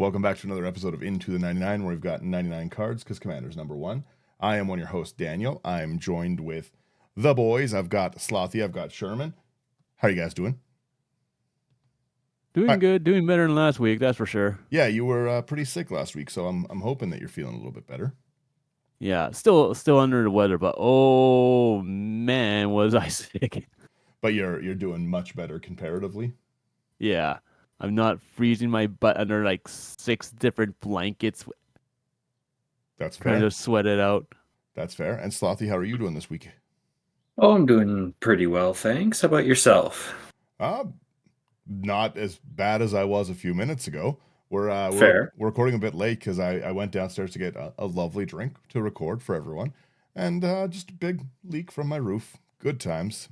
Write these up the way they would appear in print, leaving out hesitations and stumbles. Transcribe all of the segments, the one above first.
Welcome back to another episode of Into the 99, where we've got 99 cards because Commander's number one. I am one of your hosts, Daniel. I'm joined with the boys. I've got Slothy. I've got Sherman. How are you guys doing? Doing good, doing better than last week, that's for sure. Yeah, you were pretty sick last week, so I'm hoping that you're feeling a little bit better. Yeah, still under the weather, but oh man, was I sick. But you're doing much better comparatively. Yeah, I'm not freezing my butt under like 6 different blankets, That's trying fair. to sweat it out. That's fair. And Slothy, how are you doing this week? Oh, I'm doing pretty well, thanks. How about yourself? Uh, Not as bad as I was a few minutes ago. We're Fair. recording a bit late because I went downstairs to get a lovely drink to record for everyone, and just a big leak from my roof. Good times,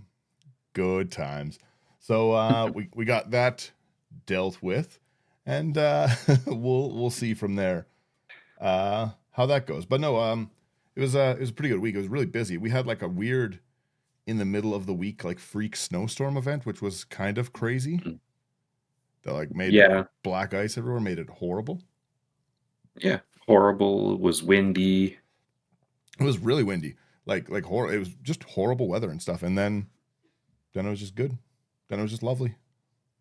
good times. So we got that dealt with, and we'll see from there how that goes. But no, it was a pretty good week. It was really busy. We had like a weird in the middle of the week like freak snowstorm event, which was kind of crazy. That like made Yeah, black ice everywhere, made it horrible. yeah. Horrible. It was windy. It was really windy, like it was just horrible weather and stuff. And then it was just good. Then it was just lovely.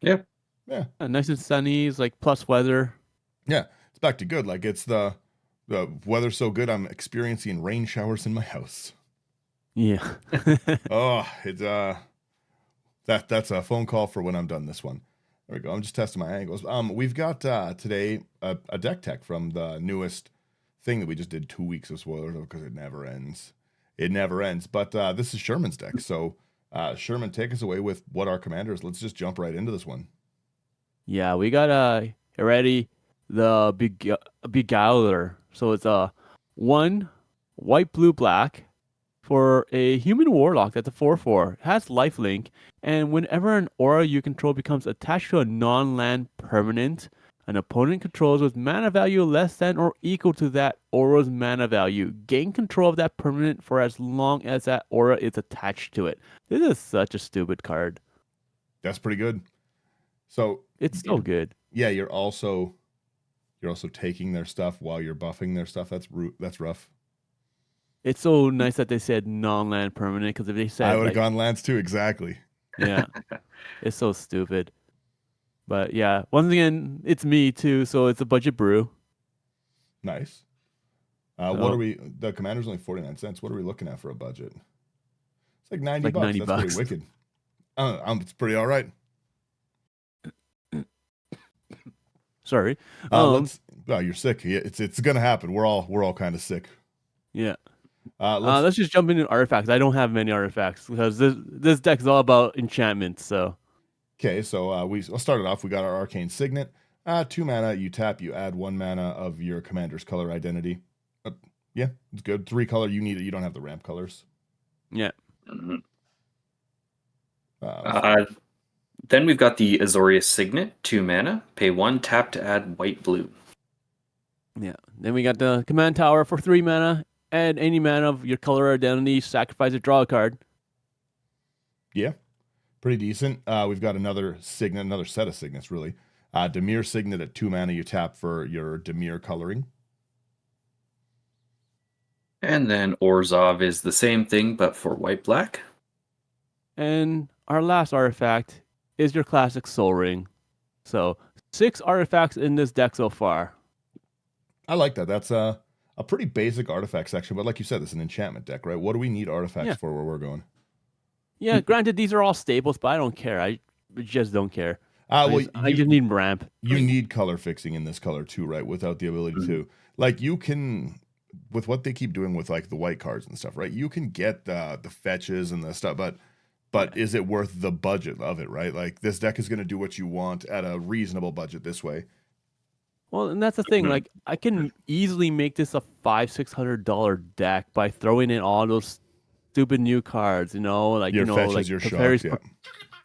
Yeah. Yeah, Nice and sunny, it's like plus weather. yeah. It's back to good. Like it's the weather's so good. I'm experiencing rain showers in my house. Yeah. Oh, it's that's a phone call for when I'm done this one. There we go. I'm just testing my angles. We've got today a deck tech from the newest thing that we just did 2 weeks of spoilers because it never ends. It never ends. But this is Sherman's deck. So Sherman, take us away with what our commander is. Let's just jump right into this one. Yeah, we got Eriette, the Beguiler. So it's a 1 white, blue, black for a human warlock that's a 4/4. It has lifelink, and whenever an aura you control becomes attached to a non-land permanent, an opponent controls with mana value less than or equal to that aura's mana value, gain control of that permanent for as long as that aura is attached to it. This is such a stupid card. That's pretty good. So It's so good. yeah, you're also taking their stuff while you're buffing their stuff. That's rough. It's so nice that they said non-land permanent, because if they I said would have like, gone lands too. Exactly. yeah, it's so stupid. But yeah, once again, it's me too, so it's a budget brew. Nice. So, What are we? The commander's only 49 cents. What are we looking at for a budget? It's like 90 like bucks. 90 That's bucks. pretty wicked. It's pretty all right. Sorry. You're sick. Yeah, it's gonna happen. We're all kind of sick. Yeah. Let's Let's just jump into artifacts. I don't have many artifacts because this deck is all about enchantments. So okay. So we'll start it off. We got our arcane signet. 2 mana. You tap. You add 1 mana of your commander's color identity. Yeah, it's good. 3 color. You need it. You don't have the ramp colors. yeah. Mhm. Uh, Then we've got the Azorius Signet, 2 mana. Pay 1 tap to add white blue. Yeah. Then we got the command tower for 3 mana. Add any mana of your color identity, sacrifice or draw a card. Yeah, pretty decent. We've got another signet, another set of signets, really. Demir signet at 2 mana. You tap for your Demir coloring. And then Orzhov is the same thing, but for white-black. And our last artifact is your classic Soul Ring. So 6 artifacts in this deck so far. I like that. That's a pretty basic artifact section, but like you said, it's an enchantment deck, right? What do we need artifacts for where we're going? Yeah, granted, these are all staples, but I don't care. I just don't care. I You just need ramp. need color fixing in this color too, right? Without the ability to, like, you can, with what they keep doing with like the white cards and stuff, right? You can get the fetches and the stuff, but is it worth the budget of it, right? Like this deck is going to do what you want at a reasonable budget this way. Well, and that's the thing. Like, I can easily make this a $500-600 deck by throwing in all those stupid new cards. Like Your fetches, like your Teferi's, shocks,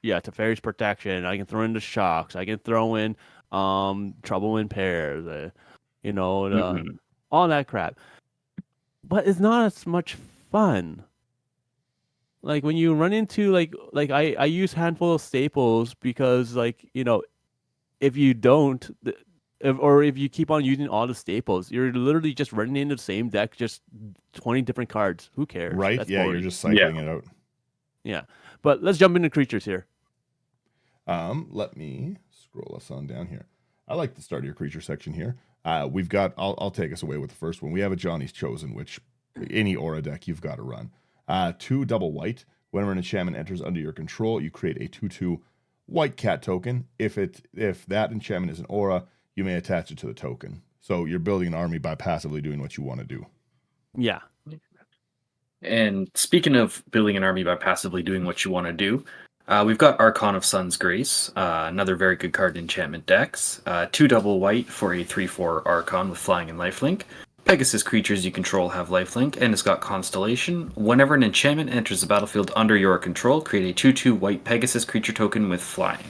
Teferi's Protection. I can throw in the shocks. I can throw in Trouble in Pairs. All that crap. But it's not as much fun. Like when you run into like I use handful of staples because if you don't, or if you keep on using all the staples, you're literally just running into the same deck, just 20 different cards. Who cares? Right? That's Yeah, boring. you're just cycling it out. Yeah, but let's jump into creatures here. Let me scroll us on down here. I like the start of your creature section here. We've got. I'll take us away with the first one. We have a Johnny's Chosen, which any aura deck you've got to run. 2 double white. Whenever an enchantment enters under your control, you create a 2/2 white cat token. If that enchantment is an aura, you may attach it to the token. So you're building an army by passively doing what you want to do. Yeah. And speaking of building an army by passively doing what you want to do, we've got Archon of Sun's Grace, another very good card in enchantment decks. 2 double white for a 3/4 Archon with flying and lifelink. Pegasus creatures you control have lifelink, and it's got Constellation. Whenever an enchantment enters the battlefield under your control, create a 2/2 white Pegasus creature token with flying.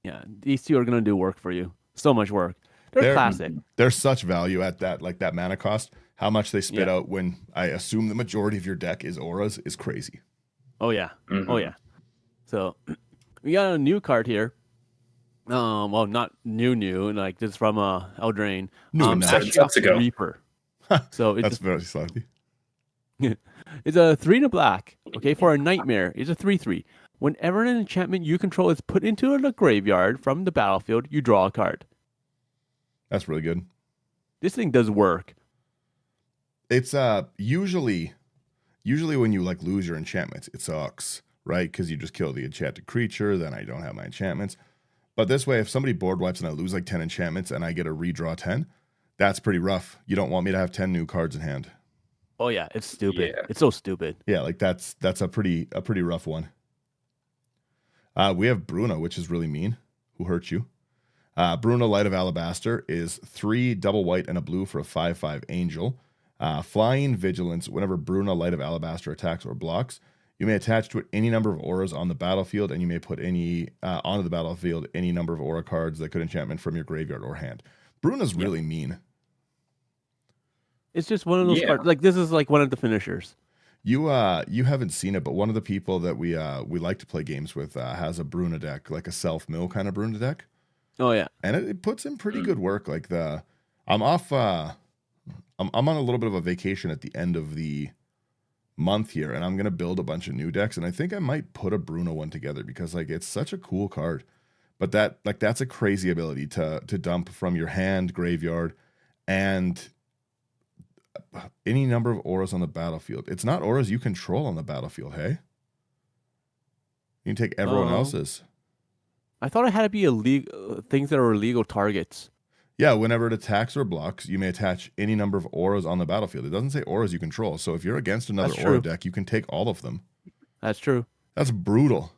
Yeah, these two are gonna do work for you. So much work. They're classic. There's such value at that, like that mana cost. How much they spit out when I assume the majority of your deck is auras is crazy. Oh yeah. Oh yeah. So we got a new card here. Well, not new. Like this is from Eldraine. New enough. Sets ago. Reaper. So That's very slightly. It's a 3 and a black. Okay, for a nightmare. It's a 3/3. Whenever an enchantment you control is put into the graveyard from the battlefield, you draw a card. That's really good. This thing does work. It's usually when you like lose your enchantments, it sucks, right? Because you just kill the enchanted creature, then I don't have my enchantments. But this way, if somebody board wipes and I lose like 10 enchantments and I get a redraw 10, that's pretty rough. You don't want me to have 10 new cards in hand. Oh yeah, it's stupid. Yeah. It's so stupid. Yeah, like that's a pretty rough one. We have Bruna, which is really mean. Who hurt you? Bruna, Light of Alabaster, is 3 double white and a blue for a 5/5 angel. Flying Vigilance. Whenever Bruna, Light of Alabaster attacks or blocks, you may attach to it any number of auras on the battlefield, and you may put any onto the battlefield any number of aura cards that could enchantment from your graveyard or hand. Bruna's really mean. It's just one of those cards. Like this is like one of the finishers. You haven't seen it, but one of the people that we like to play games with has a Bruna deck, like a self-mill kind of Bruna deck. Oh yeah, and it puts in pretty good work. Like I'm off. I'm on a little bit of a vacation at the end of the month here, and I'm gonna build a bunch of new decks, and I think I might put a Bruna one together because like it's such a cool card. But that's a crazy ability to dump from your hand, graveyard, and any number of auras on the battlefield. It's not auras you control on the battlefield, hey? You can take everyone else's. I thought it had to be illegal things that are illegal targets. Yeah, whenever it attacks or blocks, you may attach any number of auras on the battlefield. It doesn't say auras you control. So if you're against another aura deck, you can take all of them. That's true. That's brutal.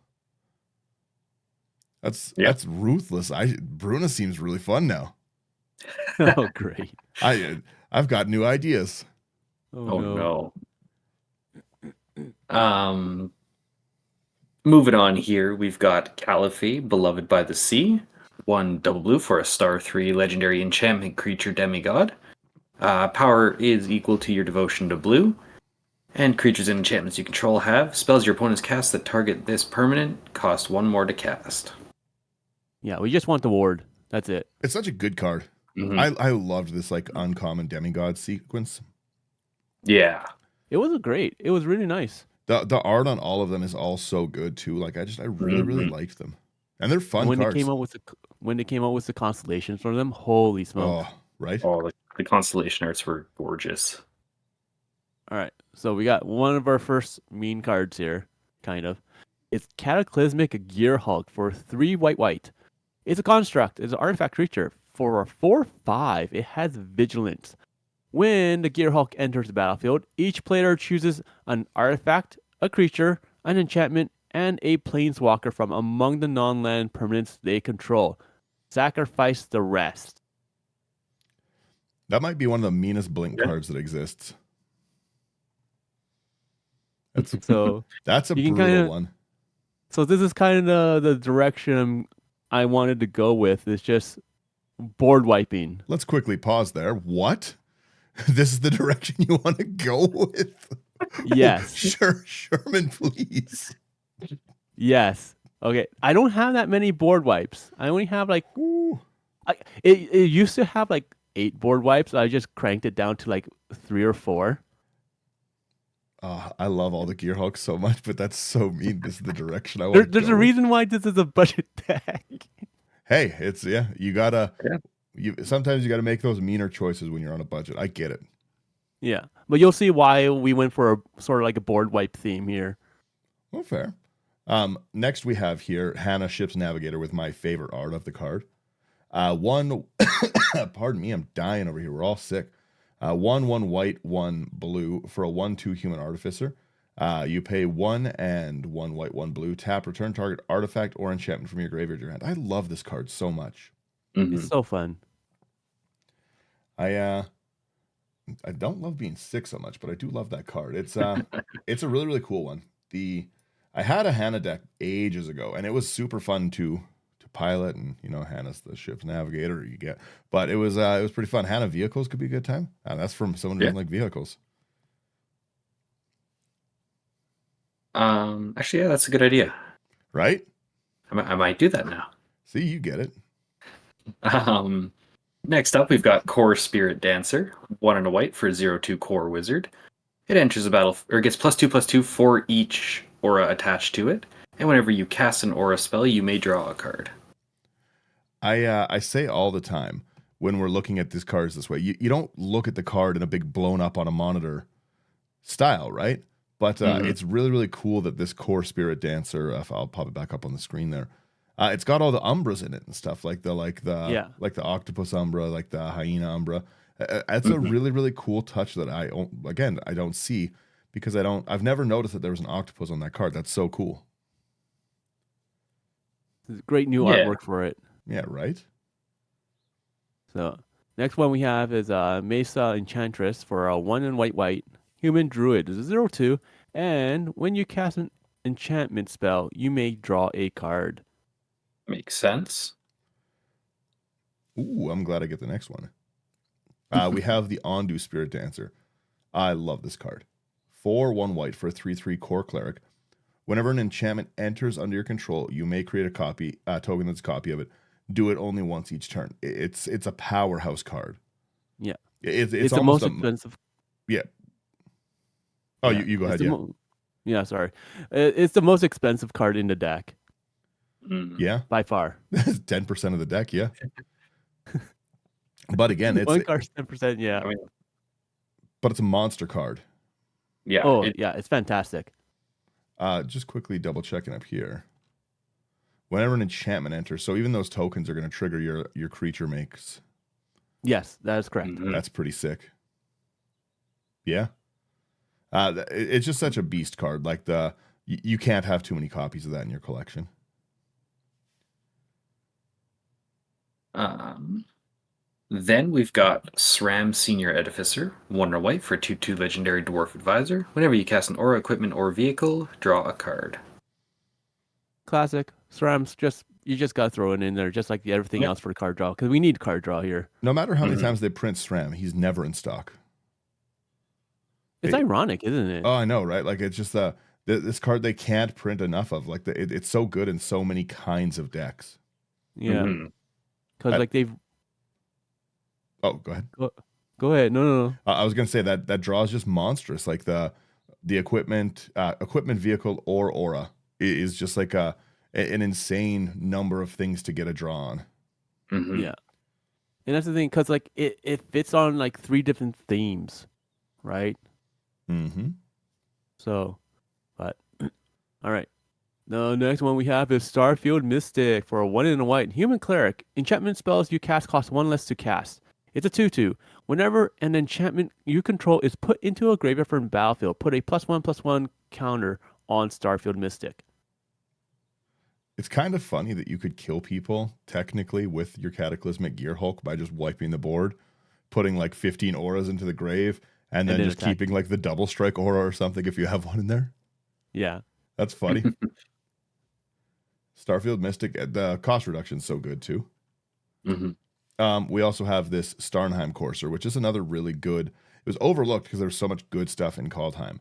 That's ruthless. Bruna seems really fun now. Oh, great. I've got new ideas. Oh no. Moving on here, we've got Caliphate, Beloved by the Sea. 1 double blue for a star 3 legendary enchantment creature demigod. Power is equal to your devotion to blue. And creatures and enchantments you control have spells your opponents cast that target this permanent cost 1 more to cast. Yeah, we just want the ward. That's it. It's such a good card. Mm-hmm. I loved this like uncommon demigod sequence. Yeah. It was great. It was really nice. The art on all of them is all so good too. Like I really liked them, and they're fun when cards. When they came out with the constellations for them, holy smoke! Oh, right. Oh, the constellation arts were gorgeous. All right, so we got one of our first mean cards here, kind of. It's Cataclysmic Gearhulk for 3 white. It's a construct. It's an artifact creature for a 4/5. It has vigilance. When the Gearhulk enters the battlefield, each player chooses an artifact, a creature, an enchantment, and a planeswalker from among the non-land permanents they control. Sacrifice the rest. That might be one of the meanest blink cards that exists. That's a brutal one. So this is kind of the direction I wanted to go with. It's just board wiping. Let's quickly pause there. What? This is the direction you want to go with? Yes. Sure, Sherman, please. Yes. Okay. I don't have that many board wipes. I only have like It used to have like 8 board wipes. I just cranked it down to like 3 or 4. I love all the gear hooks so much, but that's so mean. This is the direction I want to There's go a with. reason why this is a budget deck. Hey, it's you gotta Yeah. sometimes you gotta make those meaner choices when you're on a budget. I get it. Yeah, but you'll see why we went for a sort of like a board wipe theme here. Well, fair. Next we have here Hannah Ship's Navigator with my favorite art of the card. One, pardon me, I'm dying over here. We're all sick. 1 white, 1 blue for a 1/2 human artificer. You pay 1 and 1 white, 1 blue. Tap, return target artifact or enchantment from your graveyard to your hand. I love this card so much. It's so fun. I don't love being sick so much, but I do love that card. It's it's a really, really cool one. I had a Hannah deck ages ago, and it was super fun to pilot, and Hannah's the ship's navigator you get. But it was pretty fun. Hannah vehicles could be a good time. That's from someone who doesn't like vehicles. Actually, yeah, that's a good idea. Right? I might do that now. See, you get it. Next up, we've got Core Spirit Dancer, 1 and a white for 0/2 Core Wizard. It enters the battle, or gets +2/+2 for each aura attached to it. And whenever you cast an aura spell, you may draw a card. I say all the time when we're looking at these cards this way, you don't look at the card in a big blown up on a monitor style, right? But it's really, really cool that this Core Spirit Dancer, if I'll pop it back up on the screen there, it's got all the umbras in it and stuff, like the octopus umbra, like the hyena umbra. That's a really, really cool touch that I don't see because I've never noticed that there was an octopus on that card. That's so cool. Great new artwork for it. Yeah, right? So next one we have is Mesa Enchantress for a 1 and white human druid. Is a 0/2, and when you cast an enchantment spell, you may draw a card. Makes sense. Ooh, I'm glad I get the next one. We have the Ondu Spirit Dancer. I love this card. 4 1 white for a 3/3 core cleric. Whenever an enchantment enters under your control, you may create a token that's a copy of it. Do it only once each turn. It's a powerhouse card. Yeah. It's the most expensive. Yeah. Oh, yeah. You go ahead. Yeah, sorry. It's the most expensive card in the deck. Yeah. By far. 10% of the deck, yeah. But again, it's one card's 10%, yeah. But it's a monster card. Yeah. Oh, yeah, it's fantastic. Just quickly double checking up here. Whenever an enchantment enters, so even those tokens are going to trigger your creature makes. Yes, that is correct. That's pretty sick. Yeah. It's just such a beast card. Like you can't have too many copies of that in your collection. Then we've got SRAM Senior Edificer, 1 and white for 2/2 Legendary Dwarf Advisor. Whenever you cast an aura, equipment, or vehicle, draw a card. Classic. SRAM's you just got to throw it in there, just like everything else for card draw, because we need card draw here. No matter how many times they print SRAM, he's never in stock. It's ironic, isn't it? Oh, I know, right? Like it's just this card they can't print enough of. Like it's so good in so many kinds of decks. Yeah, because like they've. Oh, go ahead. Go ahead. No. I was gonna say that draw is just monstrous. Like the equipment vehicle or aura is just like an insane number of things to get a draw on. Yeah, and that's the thing, because like it fits on like 3 different themes, right? So, but all right. The next one we have is Starfield Mystic for a 1 and a white human cleric. Enchantment spells you cast cost 1 less to cast. It's a 2/2. Whenever an enchantment you control is put into a graveyard from battlefield, put a +1/+1 counter on Starfield Mystic. It's kind of funny that you could kill people technically with your Cataclysmic Gear Hulk by just wiping the board, putting like 15 auras into the grave, and then just keeping like the double strike aura or something if you have one in there. Yeah. That's funny. Starfield Mystic, the cost reduction is so good too. We also have this Starnheim Courser, which is another really good. It was overlooked because there's so much good stuff in Kaldheim.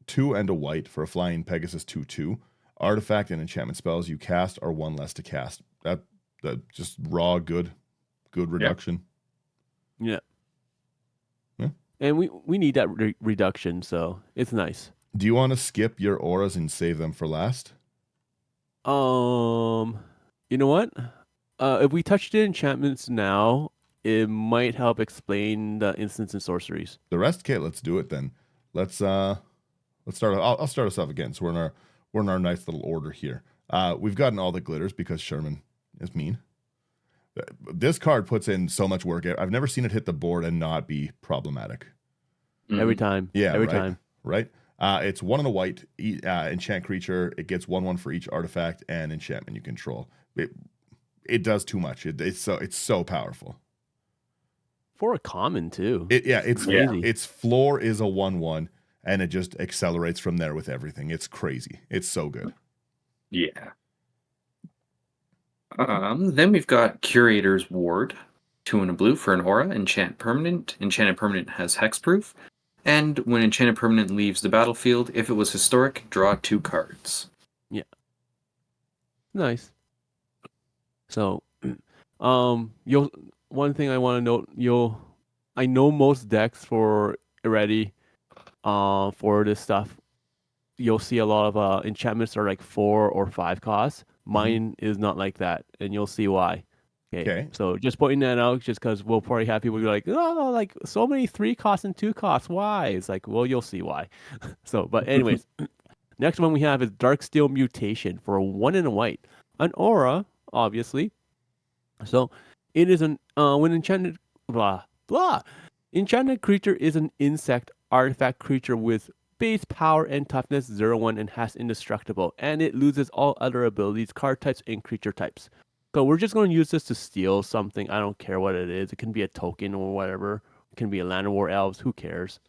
2 and a white for a flying Pegasus 2/2. Artifact and enchantment spells you cast are 1 less to cast. That just raw good reduction. Yeah. Yeah. And we need that reduction, so it's nice. Do you want to skip your auras and save them for last? You know what? If we touched the enchantments now, it might help explain the instants and sorceries. The rest, okay, let's do it then. Let's start. I'll start us off again. So we're in our nice little order here. We've gotten all the glitters because Sherman is mean. This card puts in so much work. I've never seen it hit the board and not be problematic. Every time. Yeah, every right, time. Right. It's 1 and a white enchant creature. It gets 1/1 for each artifact and enchantment you control. It does too much. It's so powerful. For a common too. It's crazy. Its floor is a 1/1, and it just accelerates from there with everything. It's crazy. It's so good. Yeah. Then we've got Curator's Ward, 2 and a blue for an aura, enchant permanent. Enchanted permanent has hexproof. And when enchanted permanent leaves the battlefield, if it was historic, draw 2 cards. Yeah. Nice. So, one thing I want to note, I know most decks for Eriette, for this stuff, you'll see a lot of enchantments are like 4 or 5 costs. Mine is not like that, and you'll see why. Okay. So just pointing that out, just because we'll probably have people be like, oh, like so many 3 costs and 2 costs. Why? It's like, well, you'll see why. So, but anyways, next one we have is Darksteel Mutation for a 1 and a white, an aura, obviously. So it is an when enchanted enchanted creature is an insect artifact creature with base power and toughness 0/1 and has indestructible, and it loses all other abilities, card types, and creature types. So we're just going to use this to steal something. I don't care what it is. It can be a token or whatever. It can be a Land of War Elves. Who cares?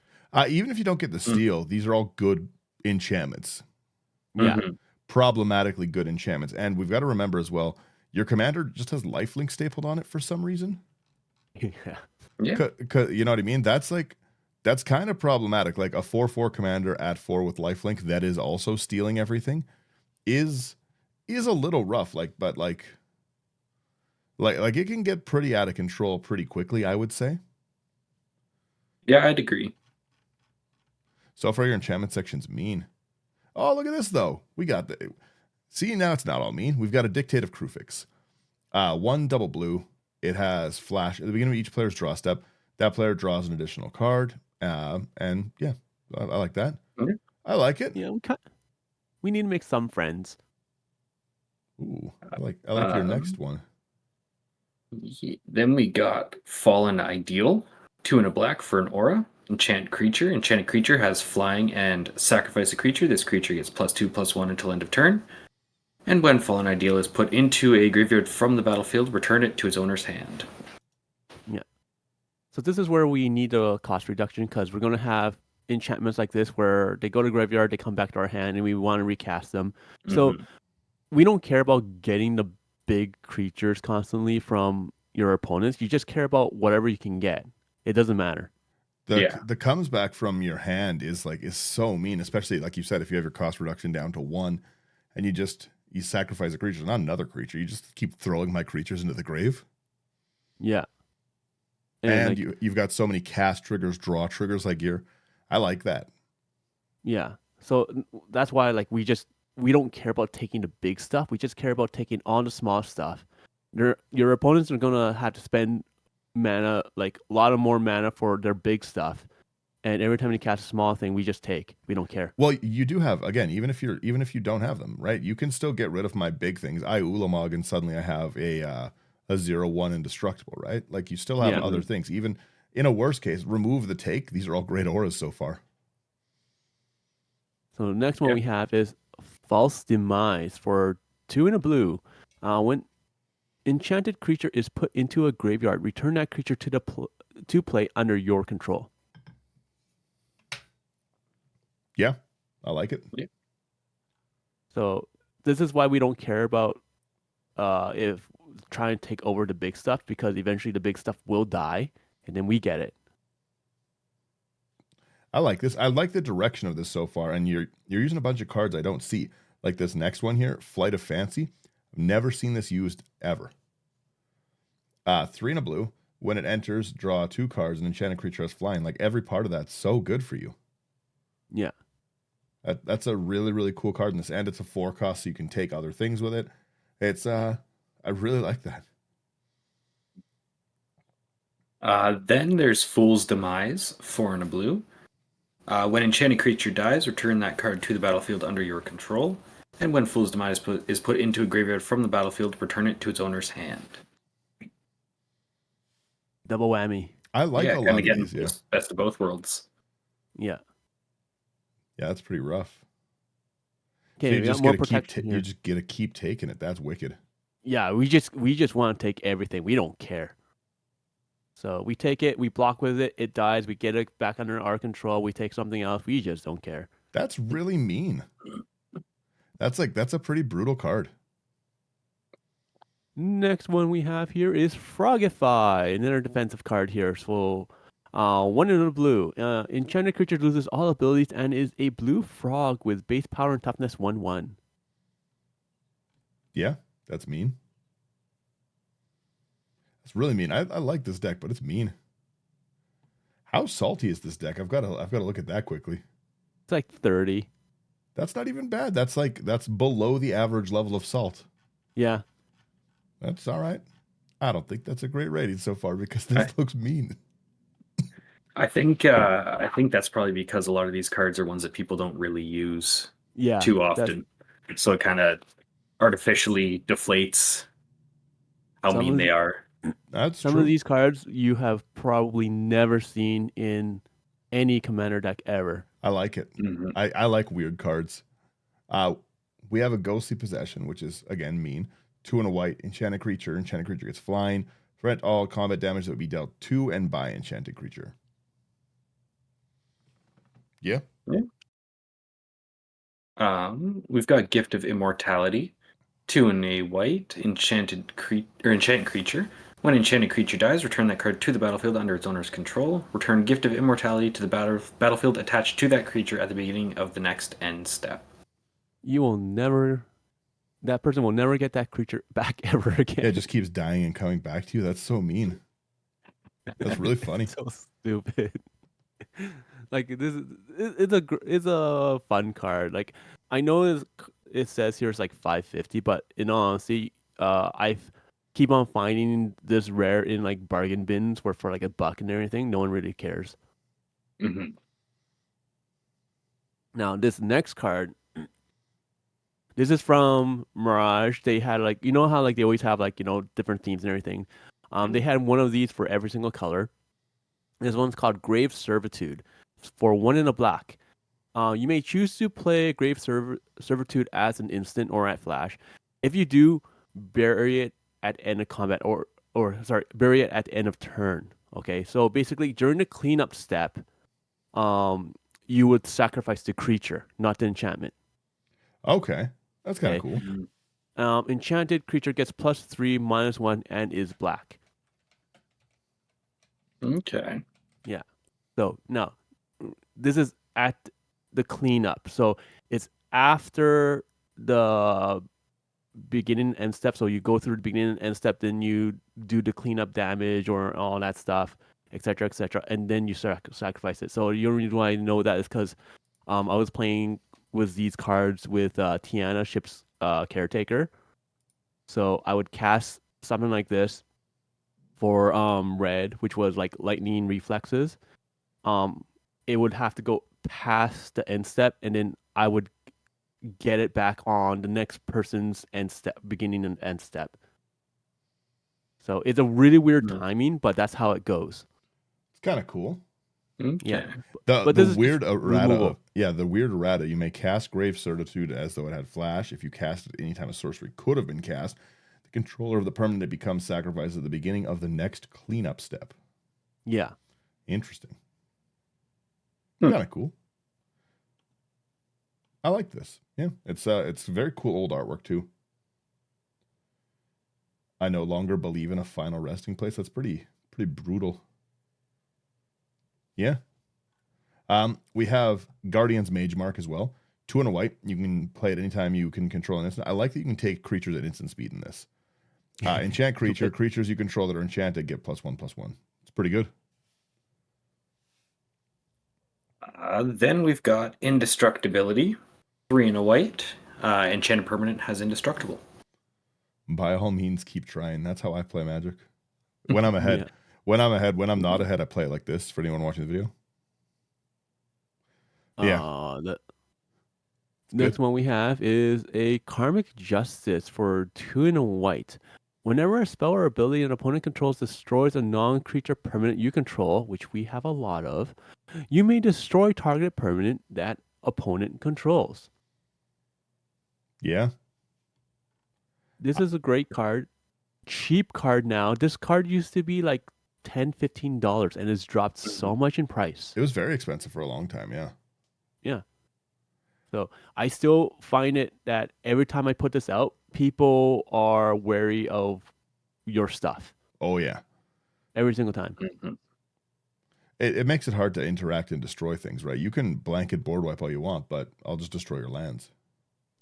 Even if you don't get the steal, these are all good enchantments. Yeah. Problematically good enchantments. And we've got to remember as well, your commander just has lifelink stapled on it for some reason. Yeah. You know what I mean? That's kind of problematic. Like a 4/4 commander at 4 with lifelink that is also stealing everything is a little rough. But it can get pretty out of control pretty quickly, I would say. Yeah, I'd agree. So far, your enchantment section's mean. Oh, look at this though. We got the. See, now it's not all mean. We've got a Dictate of Krufix. 1 double blue. It has flash at the beginning of each player's draw step. That player draws an additional card. And yeah, I like that. Okay. I like it. Yeah, we need to make some friends. Ooh, I like your next one. Then we got Fallen Ideal, 2 and a black for an aura. Enchant creature. Enchanted creature has flying and sacrifice a creature. This creature gets +2/+1 until end of turn. And when Fallen Ideal is put into a graveyard from the battlefield, return it to its owner's hand. Yeah. So this is where we need a cost reduction because we're going to have enchantments like this where they go to graveyard, they come back to our hand, and we want to recast them. So we don't care about getting the big creatures constantly from your opponents. You just care about whatever you can get. It doesn't matter. The comes back from your hand is so mean, especially like you said, if you have your cost reduction down to 1 and you sacrifice a creature, not another creature. You just keep throwing my creatures into the grave. Yeah. And you've got so many cast triggers, draw triggers. I like that. Yeah. So that's why we don't care about taking the big stuff. We just care about taking all the small stuff. Your opponents are going to have to spend mana, a lot of more mana for their big stuff. And every time you cast a small thing, we just take. We don't care. Well, you do have, again, even if you don't have them, right? You can still get rid of my big things. I Ulamog and suddenly I have a 0/1 indestructible, right? Like you still have other things. Even in a worst case, remove the take. These are all great auras so far. So the next one we have is False Demise for 2 and a blue. When enchanted creature is put into a graveyard, return that creature to play under your control. Yeah, I like it. Yeah. So this is why we don't care about if trying to take over the big stuff, because eventually the big stuff will die, and then we get it. I like this. I like the direction of this so far, and you're using a bunch of cards I don't see. Like this next one here, Flight of Fancy. I've never seen this used ever. 3 and a blue. When it enters, draw 2 cards. An enchanted creature has flying. Like every part of that's so good for you. Yeah. That's a really, really cool card in this, and it's a 4 cost, so you can take other things with it. It's I really like that. Then there's Fool's Demise, 4 and a blue. When enchanted creature dies, return that card to the battlefield under your control. And when Fool's Demise is put into a graveyard from the battlefield, return it to its owner's hand. Double whammy. I like a lot of these. Yeah, best of both worlds. Yeah. Yeah, that's pretty rough. Okay, So you we just got more gotta protection keep here. you just gotta keep taking it. That's wicked. Yeah, we just want to take everything. We don't care. So we take it, we block with it, it dies, we get it back under our control, we take something else, we just don't care. That's really mean. That's a pretty brutal card. Next one we have here is Frogify, another defensive card here. So 1 in a blue. Enchanted creature loses all abilities and is a blue frog with base power and toughness 1/1. Yeah, that's mean. It's really mean. I like this deck, but it's mean. How salty is this deck? I've got to look at that quickly. It's like 30. That's not even bad. That's below the average level of salt. Yeah. That's all right. I don't think that's a great rating so far because this looks mean. I think that's probably because a lot of these cards are ones that people don't really use too often. So it kind of artificially deflates how mean they are. That's Some true. of these cards you have probably never seen in any commander deck ever. I like it. Mm-hmm. I like weird cards. We have a ghostly possession, which is again mean. 2 and a white, enchanted creature. Enchanted creature gets flying. Prevent all combat damage that would be dealt to and by enchanted creature. Yeah. We've got Gift of Immortality, 2 and a white, enchanted creature. When enchanted creature dies, return that card to the battlefield under its owner's control. Return Gift of Immortality to the battlefield attached to that creature at the beginning of the next end step. That person will never get that creature back ever again. Yeah, it just keeps dying and coming back to you. That's so mean. That's really funny. So stupid. Like it's a fun card. Like I know it says here it's like 550, but in all honesty, I keep on finding this rare in like bargain bins where for like $1 and everything. No one really cares. Mm-hmm. Now this next card, this is from Mirage. They had like how like they always have like different themes and everything. They had one of these for every single color. This one's called Grave Servitude for 1 in a black. You may choose to play Grave Servitude as an instant or at flash. If you do, bury it at end of combat bury it at the end of turn. Okay, so basically during the cleanup step, you would sacrifice the creature, not the enchantment. Okay, that's kind of cool. Enchanted creature gets +3, -1, and is black. Okay. Yeah. So now, this is at the cleanup. So it's after the beginning and end step. So you go through the beginning and end step, then you do the cleanup damage or all that stuff, etc., and then you sacrifice it. So the only reason why I know that is because I was playing with these cards with Tiana, ship's caretaker. So I would cast something like this for red, which was like lightning reflexes. It would have to go past the end step, and then I would get it back on the next person's end step, beginning and end step. So it's a really weird timing, but that's how it goes. It's kind of cool. Okay. Yeah. The weird errata. The weird errata. You may cast Grave Certitude as though it had flash. If you cast it any time a sorcery could have been cast, the controller of the permanent becomes sacrificed at the beginning of the next cleanup step. Yeah. Interesting. Kind of cool. I like this. Yeah, it's very cool old artwork too. I no longer believe in a final resting place. That's pretty brutal. Yeah. We have Guardian's Mage Mark as well. 2 and a white. You can play it anytime you can control an instant. I like that you can take creatures at instant speed in this. Enchant creature. Creatures you control that are enchanted get +1/+1. It's pretty good. Then we've got indestructibility, 3 and a white. Enchanted permanent has indestructible. By all means, keep trying. That's how I play Magic. When I'm ahead. Yeah. When I'm ahead. When I'm not ahead, I play it like this. For anyone watching the video. Yeah. The Good. next one we have is a Karmic Justice for 2 and a white. Whenever a spell or ability an opponent controls destroys a non-creature permanent you control, which we have a lot of, you may destroy target permanent that opponent controls. Yeah. This is a great card. Cheap card now. This card used to be like $10, $15 and it's dropped so much in price. It was very expensive for a long time. Yeah. Yeah. So I still find it that every time I put this out, people are wary of your stuff. Oh, yeah. Every single time. Mm-hmm. It makes it hard to interact and destroy things, right? You can blanket board wipe all you want, but I'll just destroy your lands.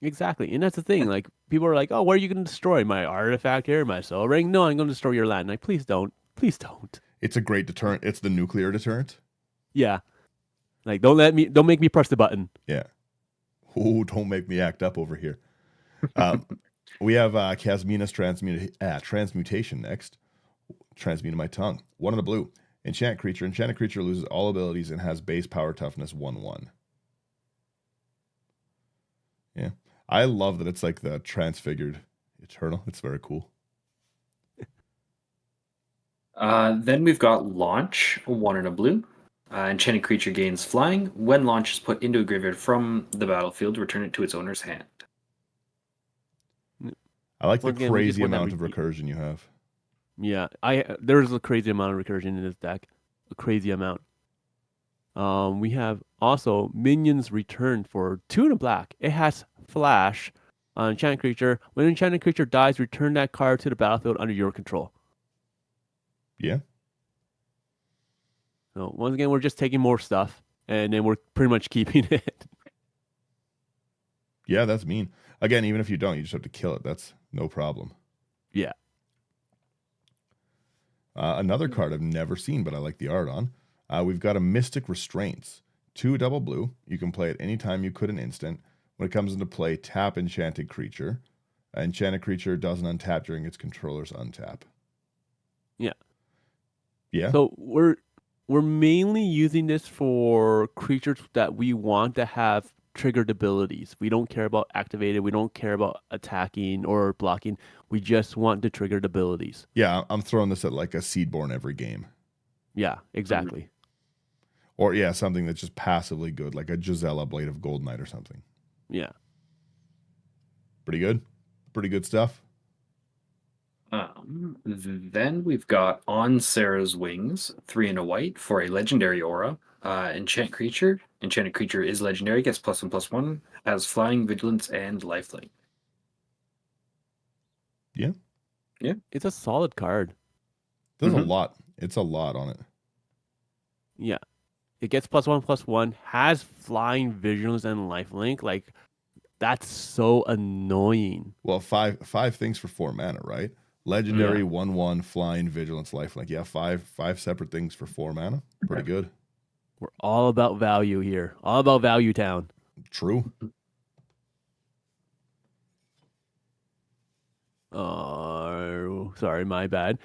Exactly. And that's the thing. Like, people are like, oh, what are you going to destroy? My artifact here, my soul ring? No, I'm going to destroy your land. Like, please don't. Please don't. It's a great deterrent. It's the nuclear deterrent. Yeah. Like, don't make me press the button. Yeah. Oh, don't make me act up over here. We have Casmina's Transmutation next. Transmute my tongue. 1 on the blue. Enchant creature. Enchanted creature loses all abilities and has base power toughness 1/1. Yeah. I love that it's like the transfigured eternal. It's very cool. Then we've got launch, 1 and a blue. Enchanted creature gains flying. When launch is put into a graveyard from the battlefield, return it to its owner's hand. I like Once the again, we just crazy want that amount of recursion you have. Yeah, there's a crazy amount of recursion in this deck. A crazy amount. We have also minions return for 2 and a black. It has flash on enchanted creature. When an enchanted creature dies, return that card to the battlefield under your control. Yeah. So once again, we're just taking more stuff, and then we're pretty much keeping it. Yeah, that's mean. Again, even if you don't, you just have to kill it. That's no problem. Yeah. Another card I've never seen, but I like the art on. We've got a Mystic Restraints. 2 double blue. You can play it anytime you could an instant. When it comes into play, tap enchanted creature. Enchanted creature doesn't untap during its controller's untap. Yeah. Yeah. So we're mainly using this for creatures that we want to have triggered abilities. We don't care about activated. We don't care about attacking or blocking. We just want the triggered abilities. Yeah, I'm throwing this at like a Seedborn every game. Yeah, exactly. Or yeah, something that's just passively good, like a Gisela Blade of Gold Knight or something. Yeah. Pretty good. Pretty good stuff. Then we've got On Sarah's Wings, 3 and a white for a legendary aura. Enchanted creature is legendary, gets +1/+1, has flying, vigilance, and lifelink. Yeah. Yeah. It's a solid card. There's a lot. It's a lot on it. Yeah. It gets +1/+1, has flying, vigilance, and lifelink. Like, that's so annoying. Well, five things for 4 mana, right? Legendary, 1/1, flying, vigilance, lifelink. Yeah, five separate things for 4 mana. Pretty good. We're all about value here. All about Value Town. True. Sorry, my bad.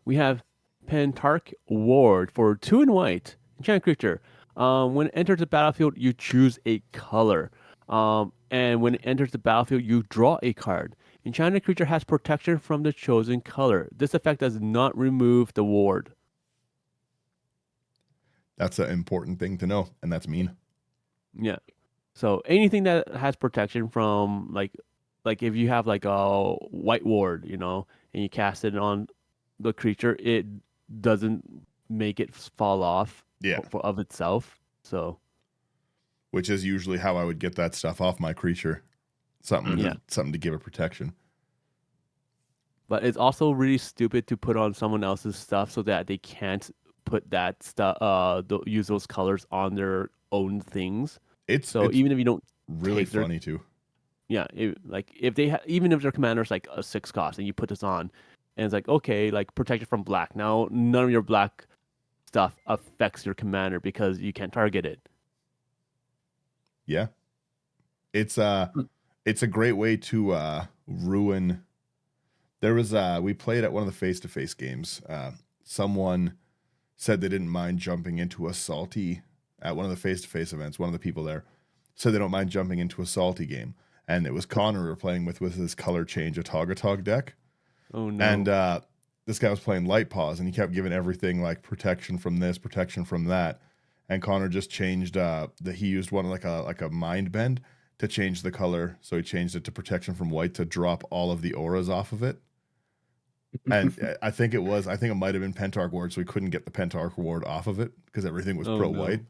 We have Pentarch Ward for 2 and white. Enchanted creature. When it enters the battlefield, you choose a color. And when it enters the battlefield, you draw a card. Enchanted creature has protection from the chosen color. This effect does not remove the ward. That's an important thing to know, and that's mean. Yeah. So anything that has protection from like if you have like a white ward, and you cast it on the creature, it doesn't make it fall off of itself. So, which is usually how I would get that stuff off my creature. Something to give it protection. But it's also really stupid to put on someone else's stuff so that they can't put that stuff, use those colors on their own things. It's even if you don't really funny too. Yeah, like if they even if their commander's like a 6 cost and you put this on, and it's like okay, like protection from black. Now none of your black stuff affects your commander because you can't target it. Yeah. It's a great way to ruin. There was we played at one of the face-to-face games. Someone said they didn't mind jumping into a salty at one of the face-to-face events. One of the people there said they don't mind jumping into a salty game, and it was Connor we were playing with his color change Atog deck, Oh and no. this guy was playing light paws, and he kept giving everything like protection from this, protection from that, and Connor just changed he used one like a mind bend to change the color, so he changed it to protection from white to drop all of the auras off of it. And I think it might have been Pentarch Ward, so we couldn't get the Pentarch Ward off of it because everything was Oh pro no. white.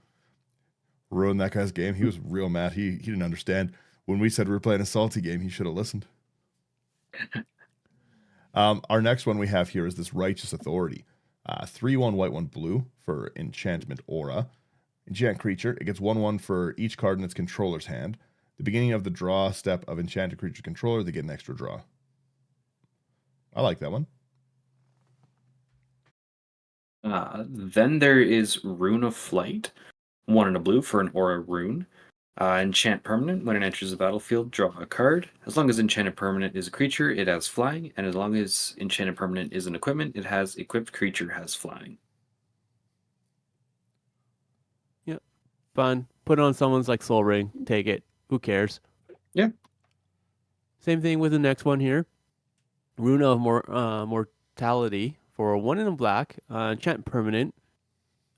Ruined that guy's game. He was real mad. He didn't understand. When we said we were playing a salty game, he should have listened. Our next one we have here is this Righteous Authority. 3/1 white, 1 blue for Enchantment Aura. Enchant creature. It gets 1/1 for each card in its controller's hand. The beginning of the draw step of enchanted creature controller, they get an extra draw. I like that one. Then there is Rune of Flight, 1 and a blue for an aura rune. Enchant permanent. When it enters the battlefield, draw a card. As long as enchanted permanent is a creature, it has flying, and as long as enchanted permanent is an equipment, it has equipped creature has flying. Yeah, fun. Put it on someone's like Soul Ring. Take it. Who cares? Yeah. Same thing with the next one here. Rune of Mortality for 1 in a black. Enchant permanent.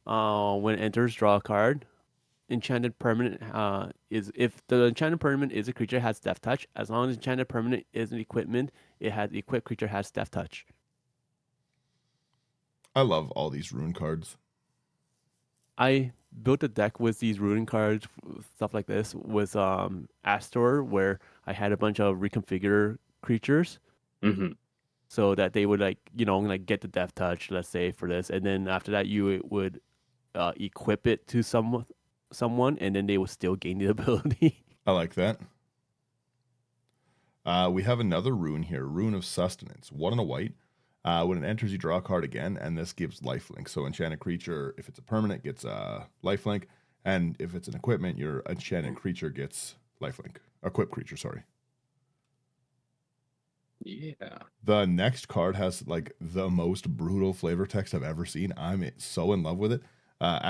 When it enters, draw a card. Enchanted permanent is if the enchanted permanent is a creature has death touch. As long as enchanted permanent is an equipment, it has equipped creature has death touch. I love all these rune cards. I built a deck with these rune cards, stuff like this, with Astor, where I had a bunch of reconfigure creatures Mm-hmm. so that they would like like get the death touch, let's say for this, and then after that you would equip it to someone, and then they would still gain the ability. I like that. We have another rune here, Rune of Sustenance, 1 and a white. When it enters, you draw a card again, and this gives lifelink. So enchanted creature, if it's a permanent, gets lifelink, and if it's an equipment, your enchanted creature gets lifelink. Equipped creature, sorry. Yeah. The next card has like the most brutal flavor text I've ever seen. I'm so in love with it.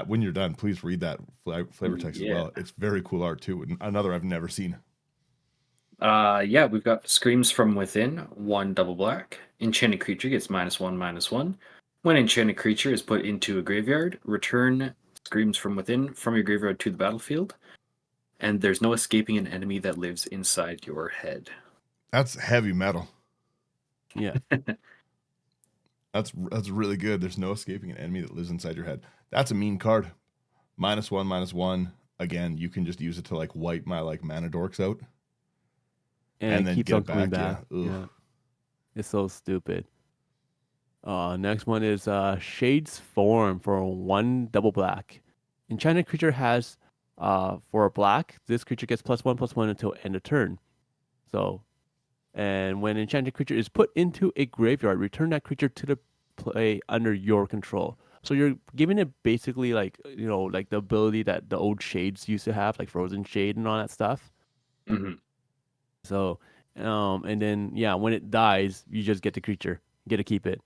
When you're done, please read that flavor text as well. It's very cool art too. Another I've never seen. Yeah, we've got Screams from Within, 1 double black. Enchanted creature gets -1/-1. When enchanted creature is put into a graveyard, return Screams from Within from your graveyard to the battlefield, and there's no escaping an enemy that lives inside your head. That's heavy metal. Yeah. That's really good. There's no escaping an enemy that lives inside your head. That's a mean card. -1/-1. Again, you can just use it to like wipe my like mana dorks out. And then keeps get on it coming back, back. yeah. Ugh. Yeah. It's so stupid. Next one is Shade's Form for 1 double black. Enchanted creature has for a black, this creature gets +1/+1 until end of turn. So, and when enchanted creature is put into a graveyard, return that creature to the play under your control. So you're giving it basically like like the ability that the old Shades used to have, like Frozen Shade and all that stuff. Mm-hmm. So, and then yeah, when it dies, you just get the creature, get to keep it.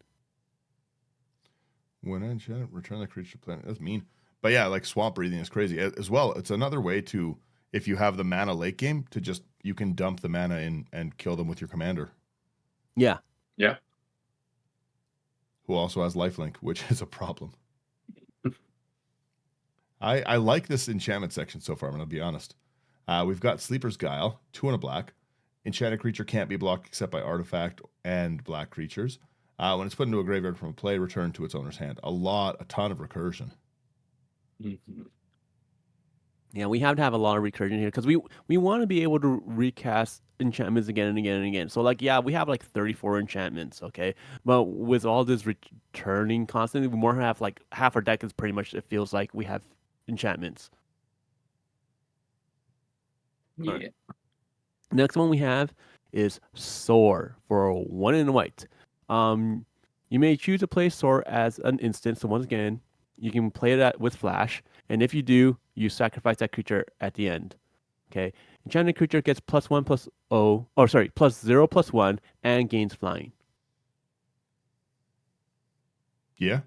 When enchanted, return the creature to planet. That's mean. But yeah, like swamp breathing is crazy as well. It's another way to, if you have the mana late game, to just you can dump the mana in and kill them with your commander, Yeah. Yeah. who also has lifelink, which is a problem. I like this enchantment section so far. I'm gonna be honest. We've got Sleeper's Guile, 2 and a black. Enchanted creature can't be blocked except by artifact and black creatures. When it's put into a graveyard from a play, return to its owner's hand. A ton of recursion. Mm-hmm. Yeah, we have to have a lot of recursion here because we want to be able to recast enchantments again and again and again. So like yeah, we have like 34 enchantments, okay? But with all this returning constantly, we more have like half our deck is pretty much it feels like we have enchantments. Yeah. Right. Next one we have is Soar for 1 in white. You may choose to play Soar as an instant. So once again, you can play that with Flash, and if you do, you sacrifice that creature at the end. Okay, enchanted creature gets +1 +0 +1, and gains flying. Yeah.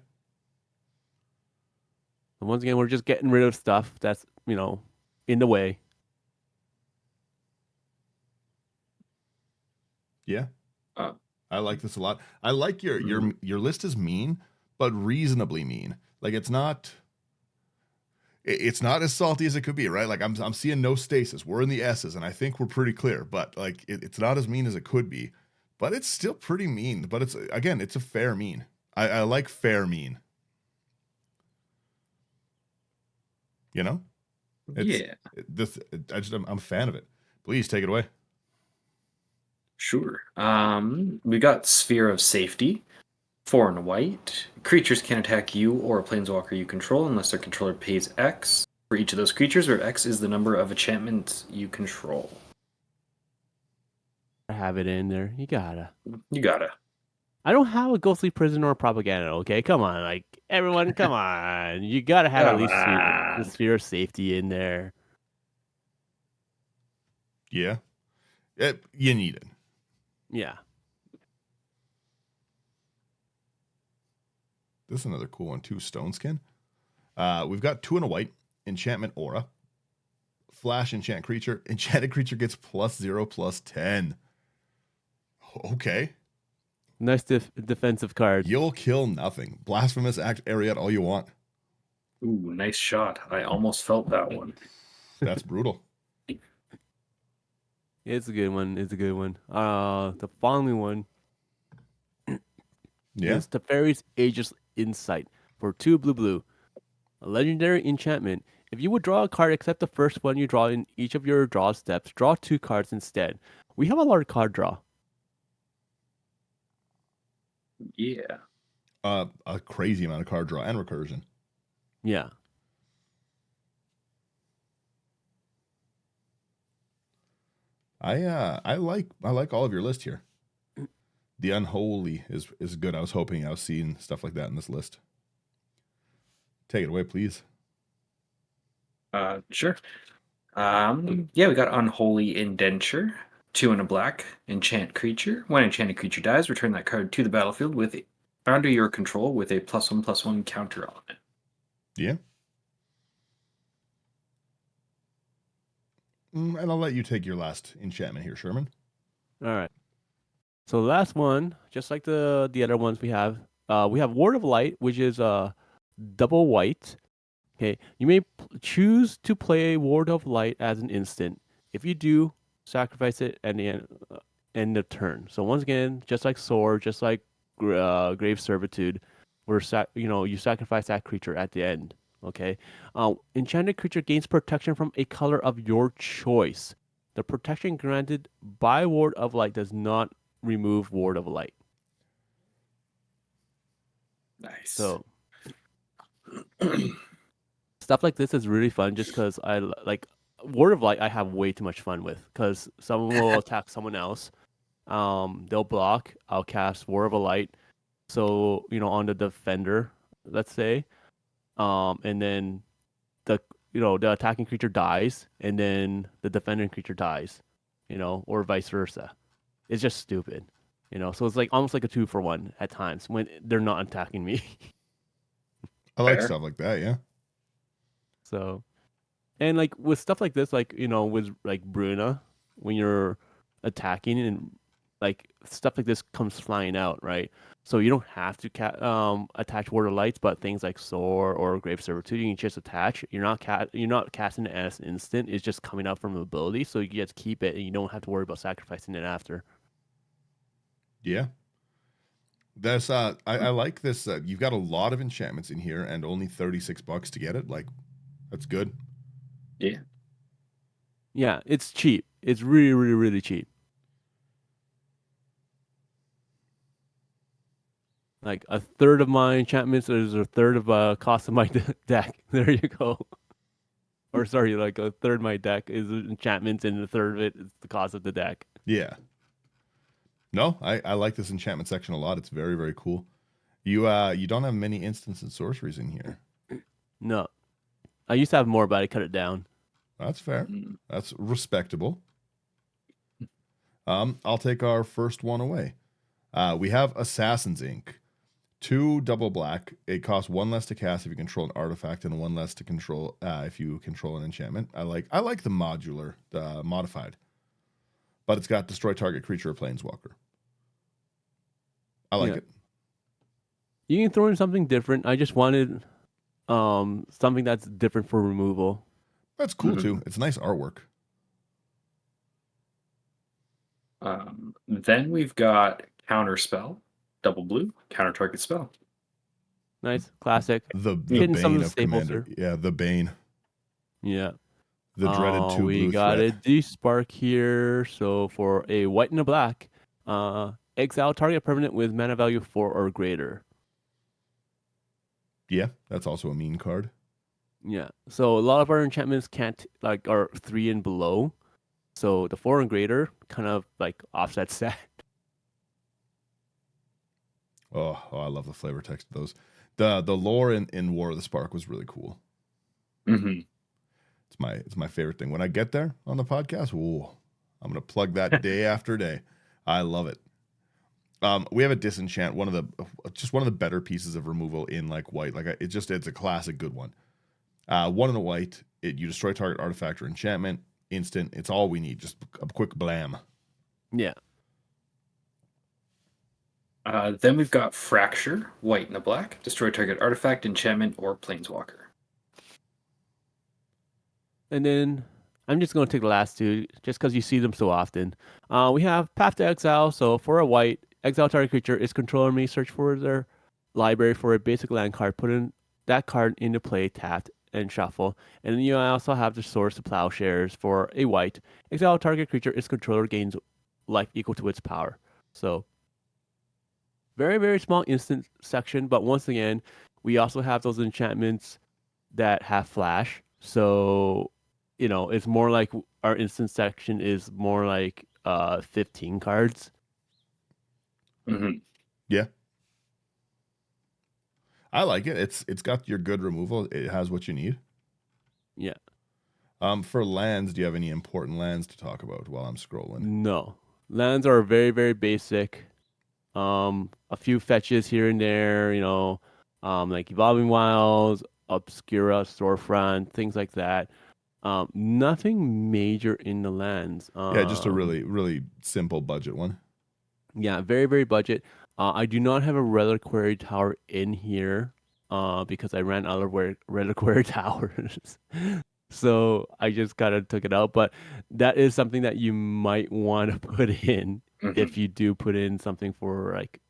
And once again, we're just getting rid of stuff that's in the way. Yeah. Uh, I like this a lot. I like your list is mean, but reasonably mean. Like it's not as salty as it could be, right? Like I'm seeing no stasis. We're in the S's, and I think we're pretty clear. But like it's not as mean as it could be, but it's still pretty mean. But it's a fair mean. I like fair mean. You know, yeah, I'm a fan of it. Please take it away. sure. We got Sphere of Safety. 4 in white. Creatures can attack you or a planeswalker you control unless their controller pays X for each of those creatures, where X is the number of enchantments you control. Have it in there. You gotta. You gotta. I don't have a ghostly prison or propaganda. Okay, come on, like everyone, come on. You gotta have at Come least the on. sphere of safety in there. Yeah. You need it. Yeah. This is another cool one too. Stone Skin. We've got 2 in a white. Enchantment Aura. Flash enchant creature. Enchanted creature gets +0/+10. Okay. Nice defensive card. You'll kill nothing. Blasphemous Act Eriette all you want. Ooh, nice shot. I almost felt that one. That's brutal. It's a good one. It's a good one. The following one Yeah. is Teferi's Aegis Insight for 2 blue. A legendary enchantment. If you would draw a card except the first one you draw in each of your draw steps, draw 2 cards instead. We have a lot of card draw. Yeah. A crazy amount of card draw and recursion. Yeah. I like all of your list here. The Unholy is good. I was hoping I was seeing stuff like that in this list. Take it away, please. Sure. Yeah, we got Unholy Indenture. 2 in a black. Enchant creature. When enchanted creature dies, return that card to the battlefield with under your control with a +1/+1 counter on it. Yeah. And I'll let you take your last enchantment here, Sherman. All right. So the last one, just like the other ones we have Ward of Light, which is double white. Okay, you may choose to play Ward of Light as an instant. If you do, sacrifice it at the end of turn. So once again, just like Sword, just like Grave Servitude, where you sacrifice that creature at the end. Okay, enchanted creature gains protection from a color of your choice. The protection granted by Ward of Light does not remove Ward of Light. Nice. So stuff like this is really fun just because I like Word of Light. I have way too much fun with because someone will attack someone else. They'll block. I'll cast Word of Light. So on the defender, let's say, and then the attacking creature dies, and then the defending creature dies, or vice versa. It's just stupid, So it's like almost like a 2-for-1 at times when they're not attacking me. I like Fair. stuff like that, yeah. So, and like with stuff like this, like with like Bruna, when you're attacking and like stuff like this comes flying out, right? So you don't have to attach Ward of Lights, but things like Soar or Grave Servitude, you can just attach. You're not casting it as an instant. It's just coming out from ability, so you just keep it, and you don't have to worry about sacrificing it after. Yeah. That's I like this. You've got a lot of enchantments in here and only $36 to get it. Like, that's good. Yeah. Yeah, it's cheap. It's really, really, really cheap. Like a third of my enchantments is a third of cost of my deck. There you go. Or sorry, like a third of my deck is enchantments, and a third of it is the cost of the deck. Yeah. No, I like this enchantment section a lot. It's very, very cool. You don't have many instants and sorceries in here. No, I used to have more, but I cut it down. That's fair. Mm. That's respectable. I'll take our first one away. We have Assassin's Ink. 2 double black. It costs 1 less to cast if you control an artifact and 1 less to control if you control an enchantment. I like the modular, the modified. But it's got destroy target creature or planeswalker. I like Yeah. it. You can throw in something different. I just wanted something that's different for removal. That's cool too. It's nice artwork. Then we've got Counterspell, double blue, counter target spell. Nice, classic. The Hitting some bane of the of staples Commander. here. Yeah, the bane. Yeah. The dreaded 2 We blue got threat. a D-Spark here. So for a white and a black, exile target permanent with mana value 4 or greater. Yeah, that's also a mean card. Yeah. So a lot of our enchantments are 3 and below. So the 4 and greater kind of like offsets that. Oh, I love the flavor text of those. The lore in War of the Spark was really cool. Mm-hmm. It's my favorite thing. When I get there on the podcast, ooh, I'm gonna plug that day after day. I love it. We have a disenchant, one of the better pieces of removal in like white. Like it's a classic good one. 1 in a white, you destroy target artifact or enchantment, instant. It's all we need. Just a quick blam. Yeah. Then we've got Fracture, white and a black, destroy target artifact, enchantment, or planeswalker. And then I'm just going to take the last two just because you see them so often. We have Path to Exile. So for a white, exile target creature is controller may search for their library for a basic land card, put in that card into play, tapped, and shuffle. And then you also have the Source of Plowshares for a white. Exile target creature is controller gains life equal to its power. So very, very small instant section. But once again, we also have those enchantments that have flash. So it's more like our instant section is more like 15 cards. Mm-hmm. Yeah. I like it. It's got your good removal. It has what you need. Yeah. For lands, do you have any important lands to talk about while I'm scrolling? No. Lands are very, very basic. A few fetches here and there, like Evolving Wilds, Obscura, Storefront, things like that. Nothing major in the lands. Yeah, just a really, really simple budget one. Yeah, very, very budget. I do not have a Reliquary Tower in here because I ran out of Reliquary Towers. So I just kind of took it out. But that is something that you might want to put in if you do put in something for like,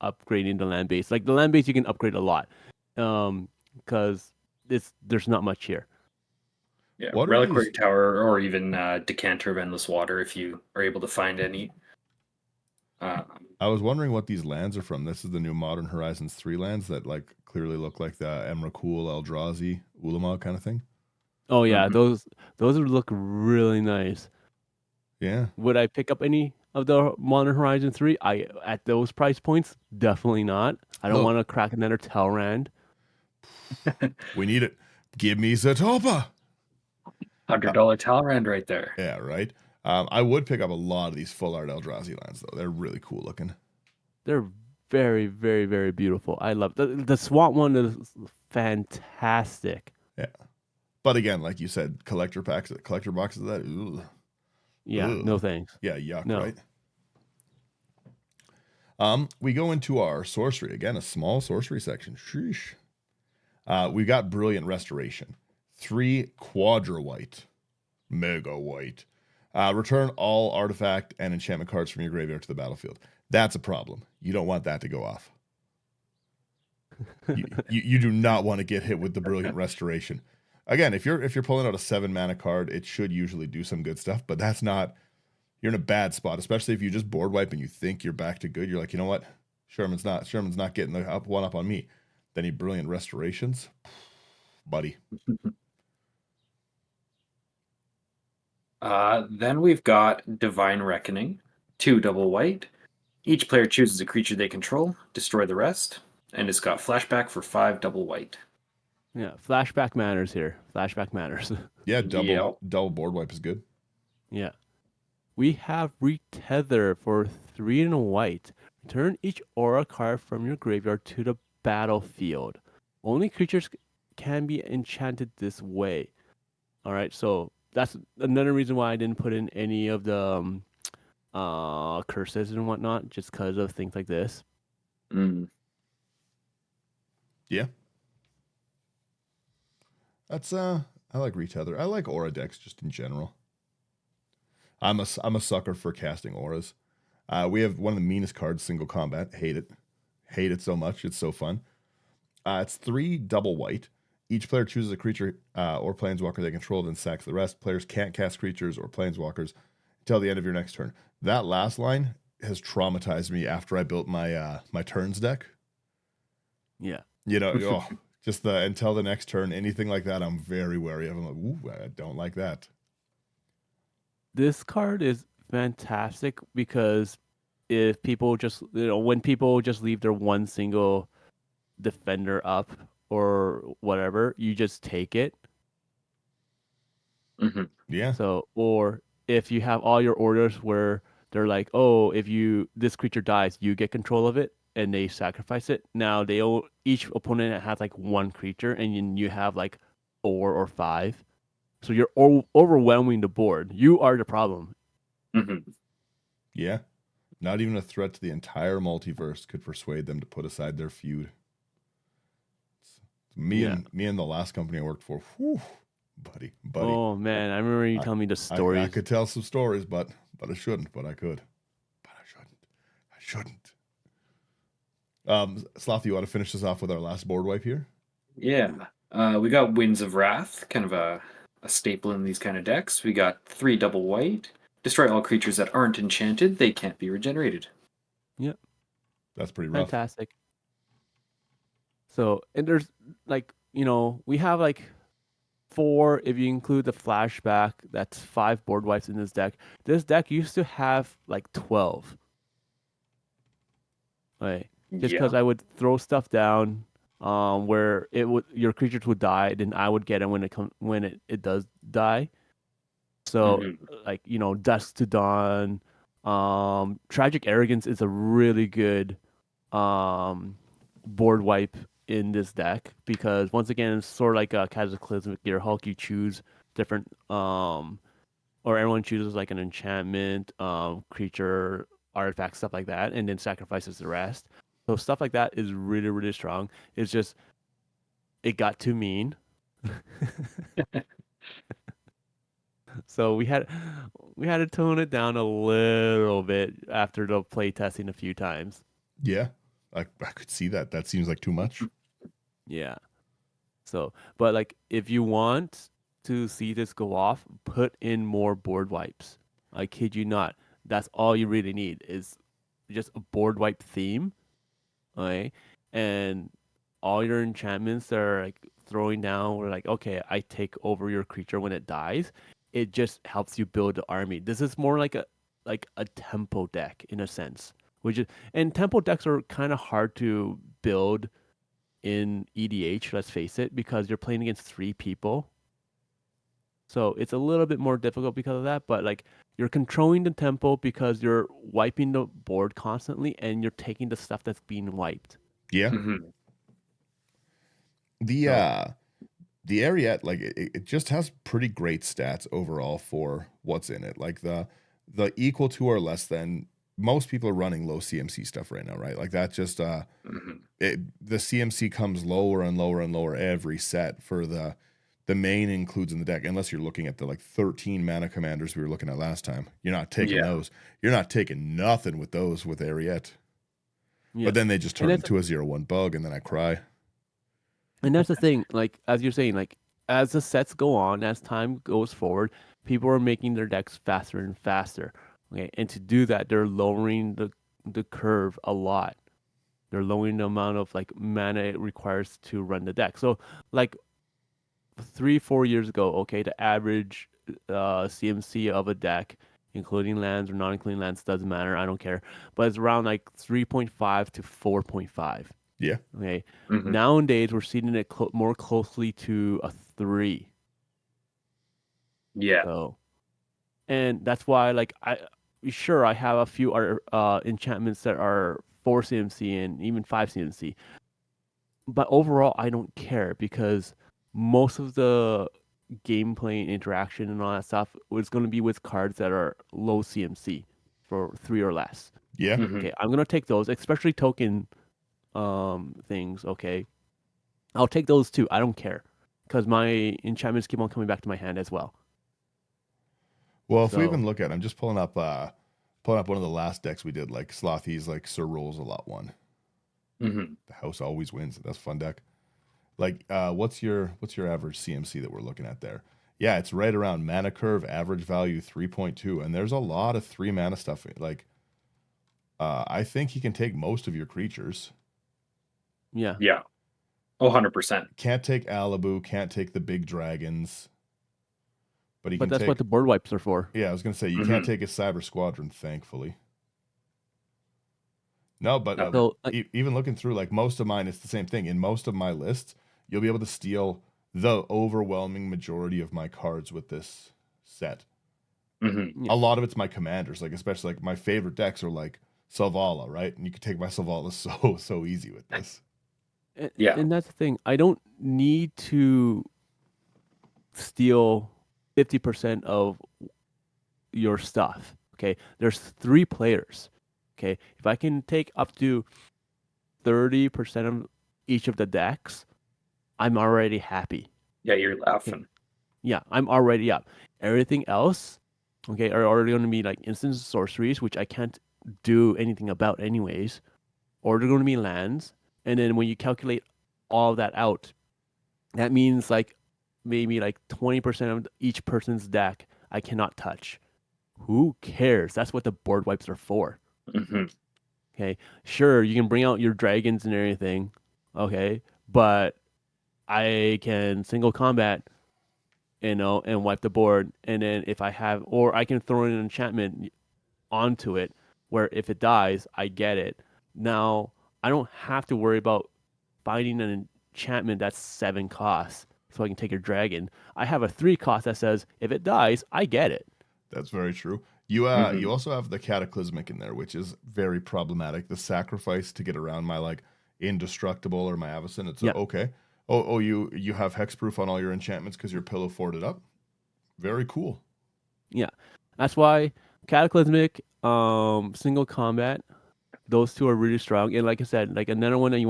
upgrading the land base. Like the land base you can upgrade a lot because there's not much here. Yeah, What are Reliquary these? Tower or even Decanter of Endless Water if you are able to find any. I was wondering what these lands are from. This is the new Modern Horizons 3 lands that like clearly look like the Emrakul, Eldrazi, Ulamog kind of thing. Oh yeah, those would look really nice. Yeah. Would I pick up any of the Modern Horizon 3? At those price points, definitely not. I don't want to crack another Telrand. We need it. Give me Zatopa. $100 Talrand right there. Yeah, right. I would pick up a lot of these full art Eldrazi lands though. They're really cool looking. They're very, very, very beautiful. I love the Swamp one is fantastic. Yeah. But again, like you said, collector boxes of that. Ugh. Yeah, Ugh. No thanks. Yeah, yuck, No. right? We go into our sorcery. Again, a small sorcery section. Sheesh. We got Brilliant Restoration. 3 quadra white. Mega white. Return all artifact and enchantment cards from your graveyard to the battlefield. That's a problem. You don't want that to go off. You do not want to get hit with the Brilliant Restoration. Again, if you're pulling out a 7 mana card, it should usually do some good stuff, but that's not. You're in a bad spot, especially if you just board wipe and you think you're back to good. You're like, you know what? Sherman's not getting the one up on me. Then he Brilliant Restorations, buddy. Then we've got Divine Reckoning, 2 double white. Each player chooses a creature they control, destroy the rest, and it's got flashback for 5 double white. Yeah, flashback matters here. Flashback matters. Yeah, Yep. double board wipe is good. Yeah. We have Retether for 3 and a white. Return each aura card from your graveyard to the battlefield. Only creatures can be enchanted this way. All right, so that's another reason why I didn't put in any of the curses and whatnot, just because of things like this. Mm. Yeah. That's I like Retether. I like aura decks just in general. I'm a sucker for casting auras. We have one of the meanest cards, single combat. Hate it. Hate it so much. It's so fun. It's 3 double white. Each player chooses a creature or planeswalker they control, then sacks the rest. Players can't cast creatures or planeswalkers until the end of your next turn. That last line has traumatized me after I built my my turns deck. Yeah. You know, just the until the next turn, anything like that, I'm very wary of. I'm like, ooh, I don't like that. This card is fantastic because if people just, when people just leave their one single defender up or whatever, you just take it. Hmm. Yeah, So, or if you have all your orders where they're like, oh, if this creature dies, you get control of it, and they sacrifice it. Now each opponent has like one creature, and you have like 4 or 5. So you're overwhelming the board. You are the problem. Hmm. yeah. Not even a threat to the entire multiverse could persuade them to put aside their feud. Yeah. Me and the last company I worked for, whew, buddy. Oh man, I remember you I, telling me the I stories. could tell some stories, but I shouldn't, but I could. But I shouldn't. I shouldn't. Sloth, you want to finish this off with our last board wipe here? Yeah. We got Winds of Wrath, kind of a staple in these kind of decks. We got 3 double white. Destroy all creatures that aren't enchanted. They can't be regenerated. Yep, That's pretty rough. fantastic. So, and there's like, we have like 4 if you include the flashback. That's 5 board wipes in this deck. This deck used to have like 12. Right. Just Yeah. because I would throw stuff down, where your creatures would die, then I would get it when it does die. So Hmm. like, Dusk to Dawn, Tragic Arrogance is a really good board wipe in this deck because once again it's sort of like a Cataclysmic Gearhulk. You choose different or everyone chooses like an enchantment, creature, artifact, stuff like that, and then sacrifices the rest. So stuff like that is really, really strong. It's just it got too mean. So we had to tone it down a little bit after the play testing a few times. Yeah, I could see that. That seems like too much. Yeah. So, but like if you want to see this go off, put in more board wipes. I kid you not. That's all you really need is just a board wipe theme, okay? And all your enchantments that are like throwing down were like, okay, I take over your creature when it dies. It just helps you build the army. This is more like a tempo deck in a sense. And tempo decks are kind of hard to build in EDH, let's face it, because you're playing against 3 people. So it's a little bit more difficult because of that, but like you're controlling the tempo because you're wiping the board constantly and you're taking the stuff that's being wiped. Yeah, Hmm. the So uh, the Eriette, like it just has pretty great stats overall for what's in it. Like the equal to or less than most people are running low CMC stuff right now, right? Like that just Hmm. the CMC comes lower and lower and lower every set for the main includes in the deck, unless you're looking at the like 13 mana commanders we were looking at last time. You're not taking Yeah. those. You're not taking nothing with those with Ariette. yeah. But then they just And turn that's into a 0/1 bug, and then I cry. and that's the thing, like as you're saying, like as the sets go on, as time goes forward, people are making their decks faster and faster. Okay. And to do that, they're lowering the curve a lot. They're lowering the amount of like mana it requires to run the deck. So like 3, 4 years ago, okay, the average CMC of a deck, including lands or not including lands, doesn't matter. I don't care. But it's around like 3.5 to 4.5. Yeah. Okay. Mhm. Nowadays, we're seeing it more closely to a 3. Yeah. So, and that's why, like, I have a few enchantments that are 4 CMC and even 5 CMC. But overall, I don't care because most of the gameplay and interaction and all that stuff was going to be with cards that are low CMC for 3 or less. Yeah. Mhm. Okay, I'm going to take those, especially token things. Okay, I'll take those too. I don't care because my enchantments keep on coming back to my hand as well. Well, if we So even look at, I'm just pulling up one of the last decks we did, like Slothy's, like Sir Rolls a Lot one. Mhm. The house always wins. That's a fun deck. Like, what's your average CMC that we're looking at there? Yeah, it's right around mana curve, average value 3.2, and there's a lot of 3 mana stuff. Like, I think he can take most of your creatures. yeah, Yeah. 100%. Can't take Alibu, can't take the big dragons, but he but can that's what take. the board wipes are for. Yeah, I was gonna say you can't Mhm. take a Cyber Squadron, thankfully. No, but No. So like, even looking through, like most of mine, it's the same thing. In most of my lists, you'll be able to steal the overwhelming majority of my cards with this set. Mhm. yeah. A lot of it's my commanders, like especially like my favorite decks are like Selvala, right? And you can take my Selvala so easy with this. Yeah. And that's the thing. I don't need to steal 50% of your stuff. Okay. There's 3 players. Okay. If I can take up to 30% of each of the decks, I'm already happy. Yeah, you're Okay. laughing. Yeah, I'm already up. Everything else, okay, are already going to be like instant sorceries, which I can't do anything about anyways, or they're going to be lands. And then when you calculate all of that out, that means like maybe like 20% of each person's deck I cannot touch. Who cares? That's what the board wipes are for. Mhm. Okay. Sure, you can bring out your dragons and everything. Okay. But I can single combat, and wipe the board. And then if I have, or I can throw in an enchantment onto it where if it dies, I get it. Now, I don't have to worry about finding an enchantment that's 7 costs so I can take your dragon. I have a 3 cost that says if it dies, I get it. That's very true. You Mhm. also have the cataclysmic in there, which is very problematic. The sacrifice to get around my like indestructible or my avacyn. It's Yeah, okay. You have hexproof on all your enchantments because you're pillow forted up. Very cool. yeah. That's why cataclysmic, single combat, those 2 are really strong. And like I said, like another one that you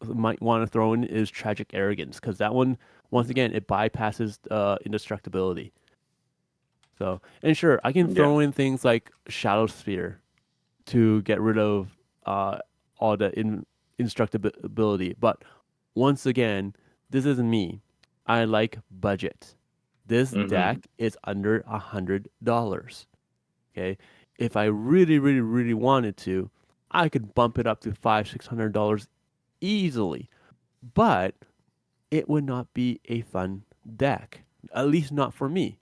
might want to throw in is tragic arrogance because that one, once again, it bypasses indestructibility. So, and sure, I can Yeah. throw in things like shadow sphere to get rid of uh, all the indestructibility. But once again, this isn't me. I like budget. This Mhm. deck is under $100. Okay, if I really, really, really wanted to, I could bump it up to $500-600 easily. But it would not be a fun deck, at least not for me.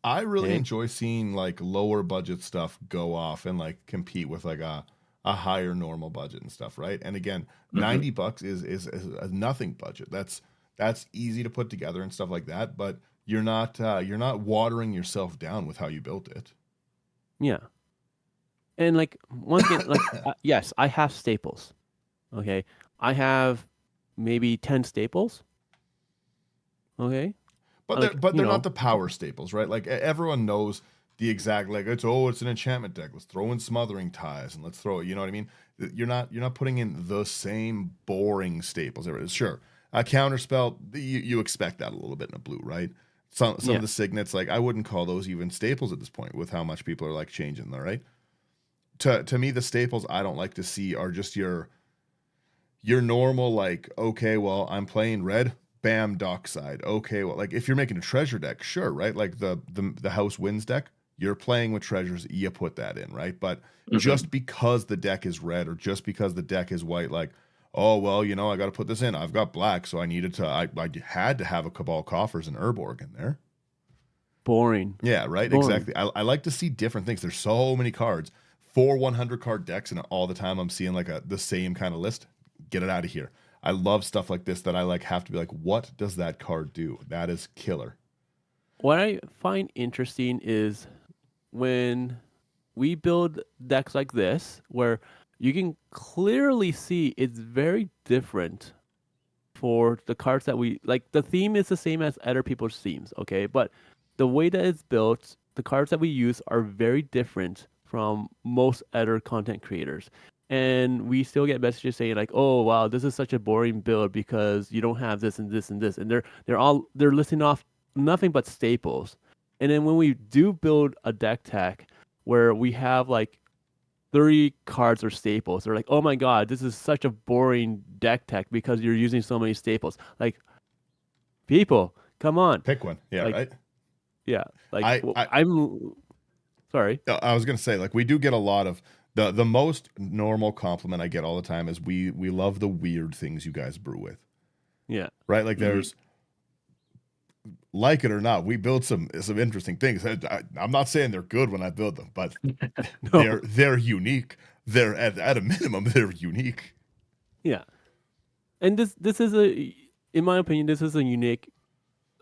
I really Okay, enjoy seeing like lower budget stuff go off and like compete with like a higher normal budget and stuff, right? And again, Mhm. $90 is a nothing budget. That's easy to put together and stuff like that, but you're not watering yourself down with how you built it. yeah. And like once again, like yes, I have staples. Okay, I have maybe 10 staples. Okay, like But they're not the power staples, right? Like everyone knows the exact like it's an enchantment deck. Let's throw in smothering ties and let's throw it. You know what I mean? You're not putting in the same boring staples. Sure, a counter spell you expect that a little bit in a blue, right? Some yeah, of the signets like I wouldn't call those even staples at this point with how much people are like changing them, right? To me, the staples I don't like to see are just your normal like okay well I'm playing red bam dockside okay well like if you're making a treasure deck sure right like the house wins deck you're playing with treasures you put that in right but Mhm. just because the deck is red or just because the deck is white like oh well you know I got to put this in I've got black so I had to have a cabal coffers and Urborg in there boring. Yeah, right. Boring. Exactly. I like to see different things. There's so many cards, 4 100 card decks, and all the time I'm seeing like the same kind of list. Get it out of here. I love stuff like this that I like have to be like, what does that card do? That is killer. What I find interesting is when we build decks like this, where you can clearly see it's very different for the cards that we like. The theme is the same as other people's themes, okay? But the way that it's built, the cards that we use are very different from most other content creators. And we still get messages saying like, "Oh wow, this is such a boring build because you don't have this and this and this," and they're listing off nothing but staples. And then when we do build a deck tech where we have like 30 cards or staples, they're like, "Oh my god, this is such a boring deck tech because you're using so many staples." Like, people, come on. Pick one. Yeah, Like, right. yeah, like I I'm sorry. I was gonna say, like, we do get a lot of the most normal compliment I get all the time is we love the weird things you guys brew with, Yeah. right? Like, Mhm. there's, like it or not, we build some interesting things. I'm not saying they're good when I build them, but No. they're unique. They're at a minimum they're unique. Yeah. And this is in my opinion, this is a unique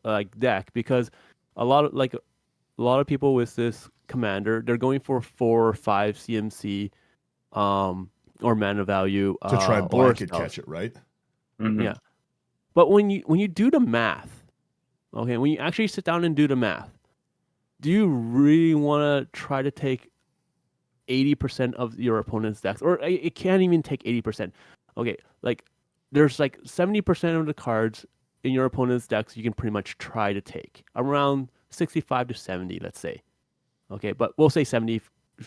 like deck because a lot of people with this commander, they're going for 4 or 5 CMC or mana value To try or blanket spells. catch it, right? Mhm. Yeah. But when you do the math, okay, when you actually sit down and do the math, do you really want to try to take 80% of your opponent's decks, or it can't even take 80%? Okay, like there's like 70% of the cards in your opponent's decks you can pretty much try to take around 65 to 70, let's say. Okay, but we'll say 70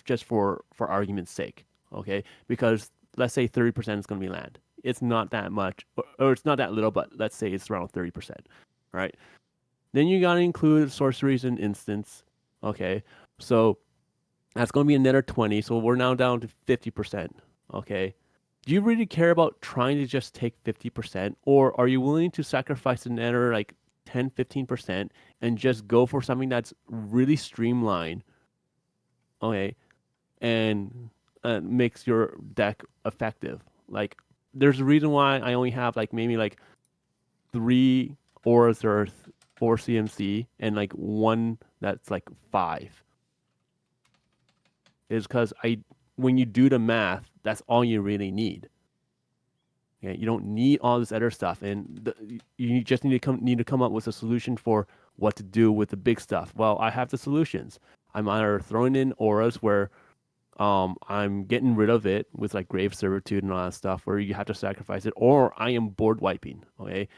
just for argument's sake. Okay, because let's say 30% is going to be land. It's not that much, or it's not that little, but let's say it's around 30%. Right. Then you gotta include sorceries and instants. Okay, so that's gonna be another 20. So we're now down to 50%. Okay, do you really care about trying to just take 50%, or are you willing to sacrifice another like 10, 15% and just go for something that's really streamlined? Okay, and makes your deck effective. Like, there's a reason why I only have like maybe like 3 auras or 4 CMC and like one that's like 5. Is because when you do the math, that's all you really need. Okay? You don't need all this other stuff, and you just need to come up with a solution for what to do with the big stuff. Well, I have the solutions. I'm either throwing in auras where I'm getting rid of it with like grave servitude and all that stuff where you have to sacrifice it, or I am board wiping. Okay,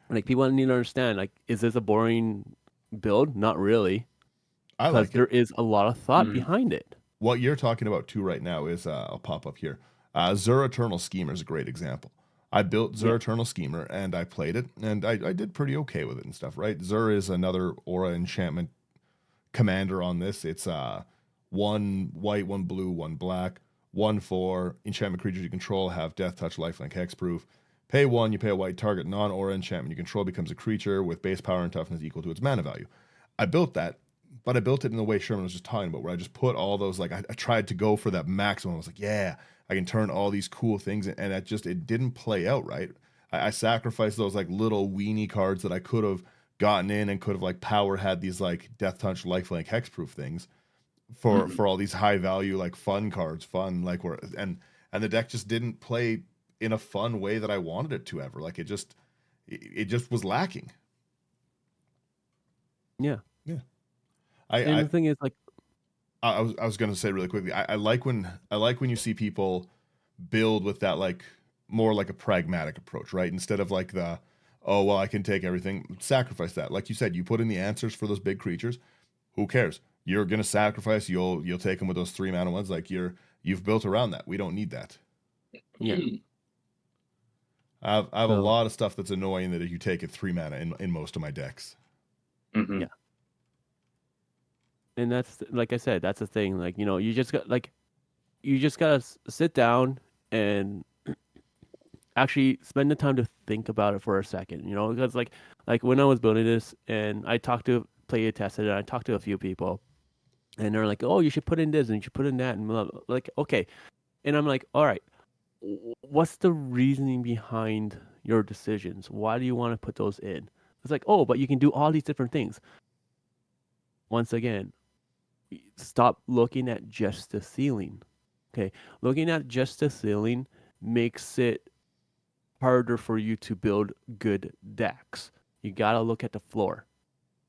like people need to understand, like, is this a boring build? Not really, I because like it. there is a lot of thought Mhm. behind it. What you're talking about too right now is I'll pop up here. Zur Eternal Schemer is a great example. I built Zur Yeah, Eternal Schemer and I played it and I did pretty okay with it and stuff, right? Zur is another aura enchantment commander on this. It's 1 white, 1 blue, 1 black, 1/4 enchantment creatures you control have death touch, lifelink, hexproof. Pay 1, you pay a white, target non-aura enchantment you control becomes a creature with base power and toughness equal to its mana value. I built that, but I built it in the way Sherman was just talking about, where I just put all those, like, I tried to go for that maximum. I was like, yeah, I can turn all these cool things, and it didn't play out right. I sacrificed those like little weenie cards that I could have gotten in and could have like power had these like death touch, lifelink, hexproof things Mhm. for all these high value like fun cards, fun like where and the deck just didn't play in a fun way that I wanted it to ever. Like it just was lacking. yeah. Yeah. And I the thing is, like, I was gonna say really quickly, I like when you see people build with that like more like a pragmatic approach, right? Instead of like the, oh well, I can take everything, sacrifice that. Like you said, you put in the answers for those big creatures. Who cares? You're gonna sacrifice. You'll take them with those 3 mana ones. Like you've built around that. We don't need that. yeah. I have a So lot of stuff that's annoying that if you take it 3 mana in most of my decks. Mhm. yeah, and that's like I said, that's the thing. Like, you just got like you just gotta sit down and actually spend the time to think about it for a second. Because like when I was building this and I talked to play tested it. I talked to a few people, and they're like, "Oh, you should put in this and you should put in that," and blah, blah. Like, okay, and I'm like, "All right, what's the reasoning behind your decisions? Why do you want to put those in?" It's like, "Oh, but you can do all these different things." Once again, stop looking at just the ceiling. Okay, looking at just the ceiling makes it harder for you to build good decks. You gotta look at the floor.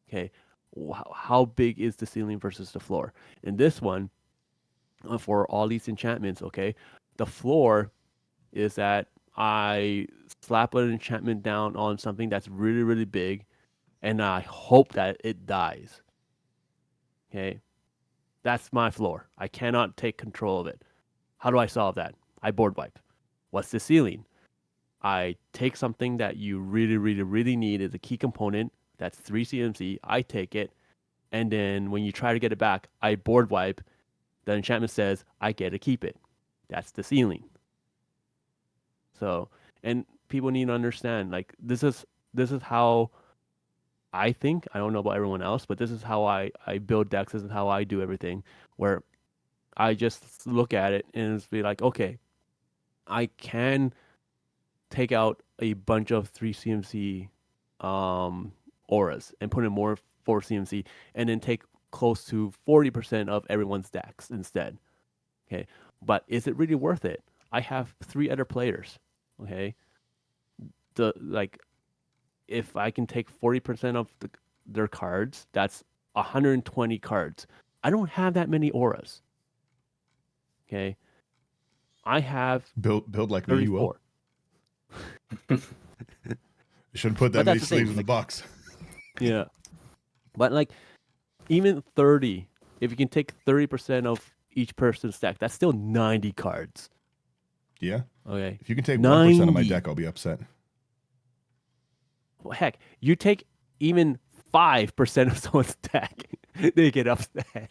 Okay, how big is the ceiling versus the floor? In this one, for all these enchantments, okay, the floor is that I slap an enchantment down on something that's really, really big, and I hope that it dies. Okay, that's my floor. I cannot take control of it. How do I solve that? I board wipe. What's the ceiling? I take something that you really, really, really need as a key component. That's 3 CMC. I take it. And then when you try to get it back, I board wipe. The enchantment says, I get to keep it. That's the ceiling. So, and people need to understand, like, this is how I think. I don't know about everyone else, but this is how I build decks. This is how I do everything, where I just look at it and it's be like, okay, I can take out a bunch of 3 CMC auras and put in more 4 CMC, and then take close to 40% of everyone's decks instead. Okay, but is it really worth it? I have 3 other players. Okay, if I can take 40% of their cards, that's 120 cards. I don't have that many auras. Okay, I have Build like me, you will. 34. You shouldn't put that But many that's the thing, sleeves in the like- box. Yeah, but like even 30, if you can take 30% of each person's deck, that's still 90 cards. Yeah. Okay, If you can take 1% of my 90. deck, I'll be upset. Well, heck, you take even 5% of someone's deck, they get upset.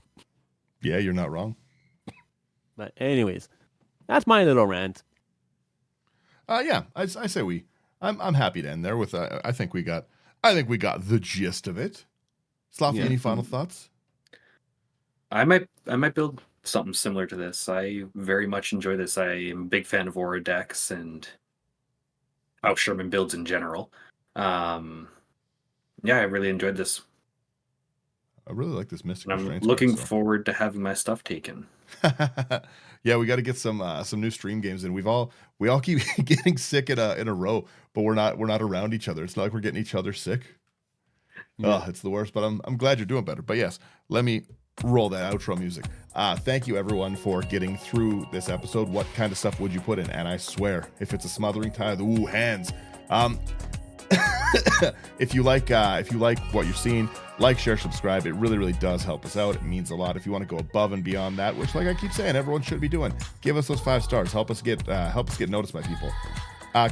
Yeah, you're not wrong. But anyways, that's my little rant. Yeah, I say we. I'm happy to end there with. I think we got the gist of it. Sloppy, Yeah. any final thoughts? I might build something similar to this. I very much enjoy this. I am a big fan of aura decks and Sherman builds in general. Yeah, I really enjoyed this. I really like this Mystic And I'm Restraints looking card, so. forward to having my stuff taken. Yeah, we got to get some new stream games in. We all keep getting sick in a row, but we're not around each other. It's not like we're getting each other sick. Yeah. Oh, it's the worst, but I'm glad you're doing better. But yes, let me roll that outro music. Thank you everyone for getting through this episode. What kind of stuff would you put in? And I swear, if it's a smothering tithe, ooh, hands. If you like what you're seeing, like, share, subscribe. It really, really does help us out. It means a lot. If you want to go above and beyond that, which, like I keep saying, everyone should be doing, give us those 5 stars. Help us get noticed by people.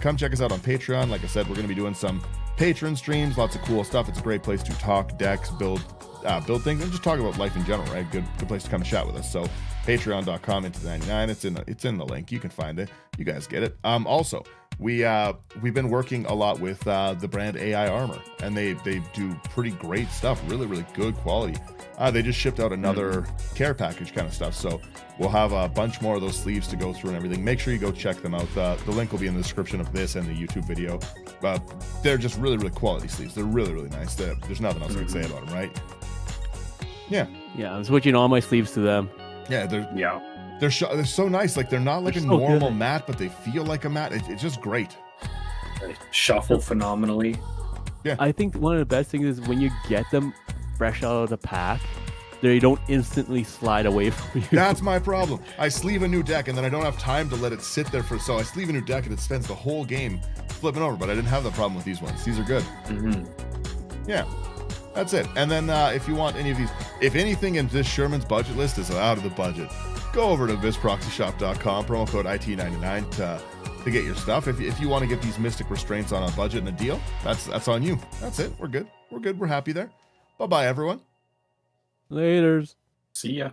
Come check us out on Patreon. Like I said, we're going to be doing some patron streams, lots of cool stuff. It's a great place to talk decks, build things, and just talk about life in general, right? Good place to come and chat with us. So patreon.com into 99. It's in the link. You can find it. You guys get it. Also, we've been working a lot with the brand AI Armor, and they do pretty great stuff, really, really good quality. They just shipped out another care package kind of stuff, so we'll have a bunch more of those sleeves to go through and everything. Make sure you go check them out. The link will be in the description of this and the YouTube video. They're just really, really quality sleeves. They're really, really nice. There's nothing else I can say about them, right? Yeah. Yeah, I'm switching all my sleeves to them. Yeah, they're so nice. Like, they're not like They're a so normal good. mat, but they feel like a mat. It's just great. They shuffle phenomenally. I think one of the best things is when you get them fresh out of the pack, they don't instantly slide away from you. That's my problem. I sleeve a new deck and then I don't have time to let it sit there so I sleeve a new deck and it spends the whole game flipping over, but I didn't have that problem with these ones. These are good. Yeah, that's it. And then if you want any of these, if anything in this Sherman's budget list is out of the budget, go over to visproxyshop.com, promo code IT99 to get your stuff. If you want to get these Mystic Restraints on a budget and a deal, that's on you. That's it. We're good. We're happy there. Bye-bye, everyone. Laters. See ya.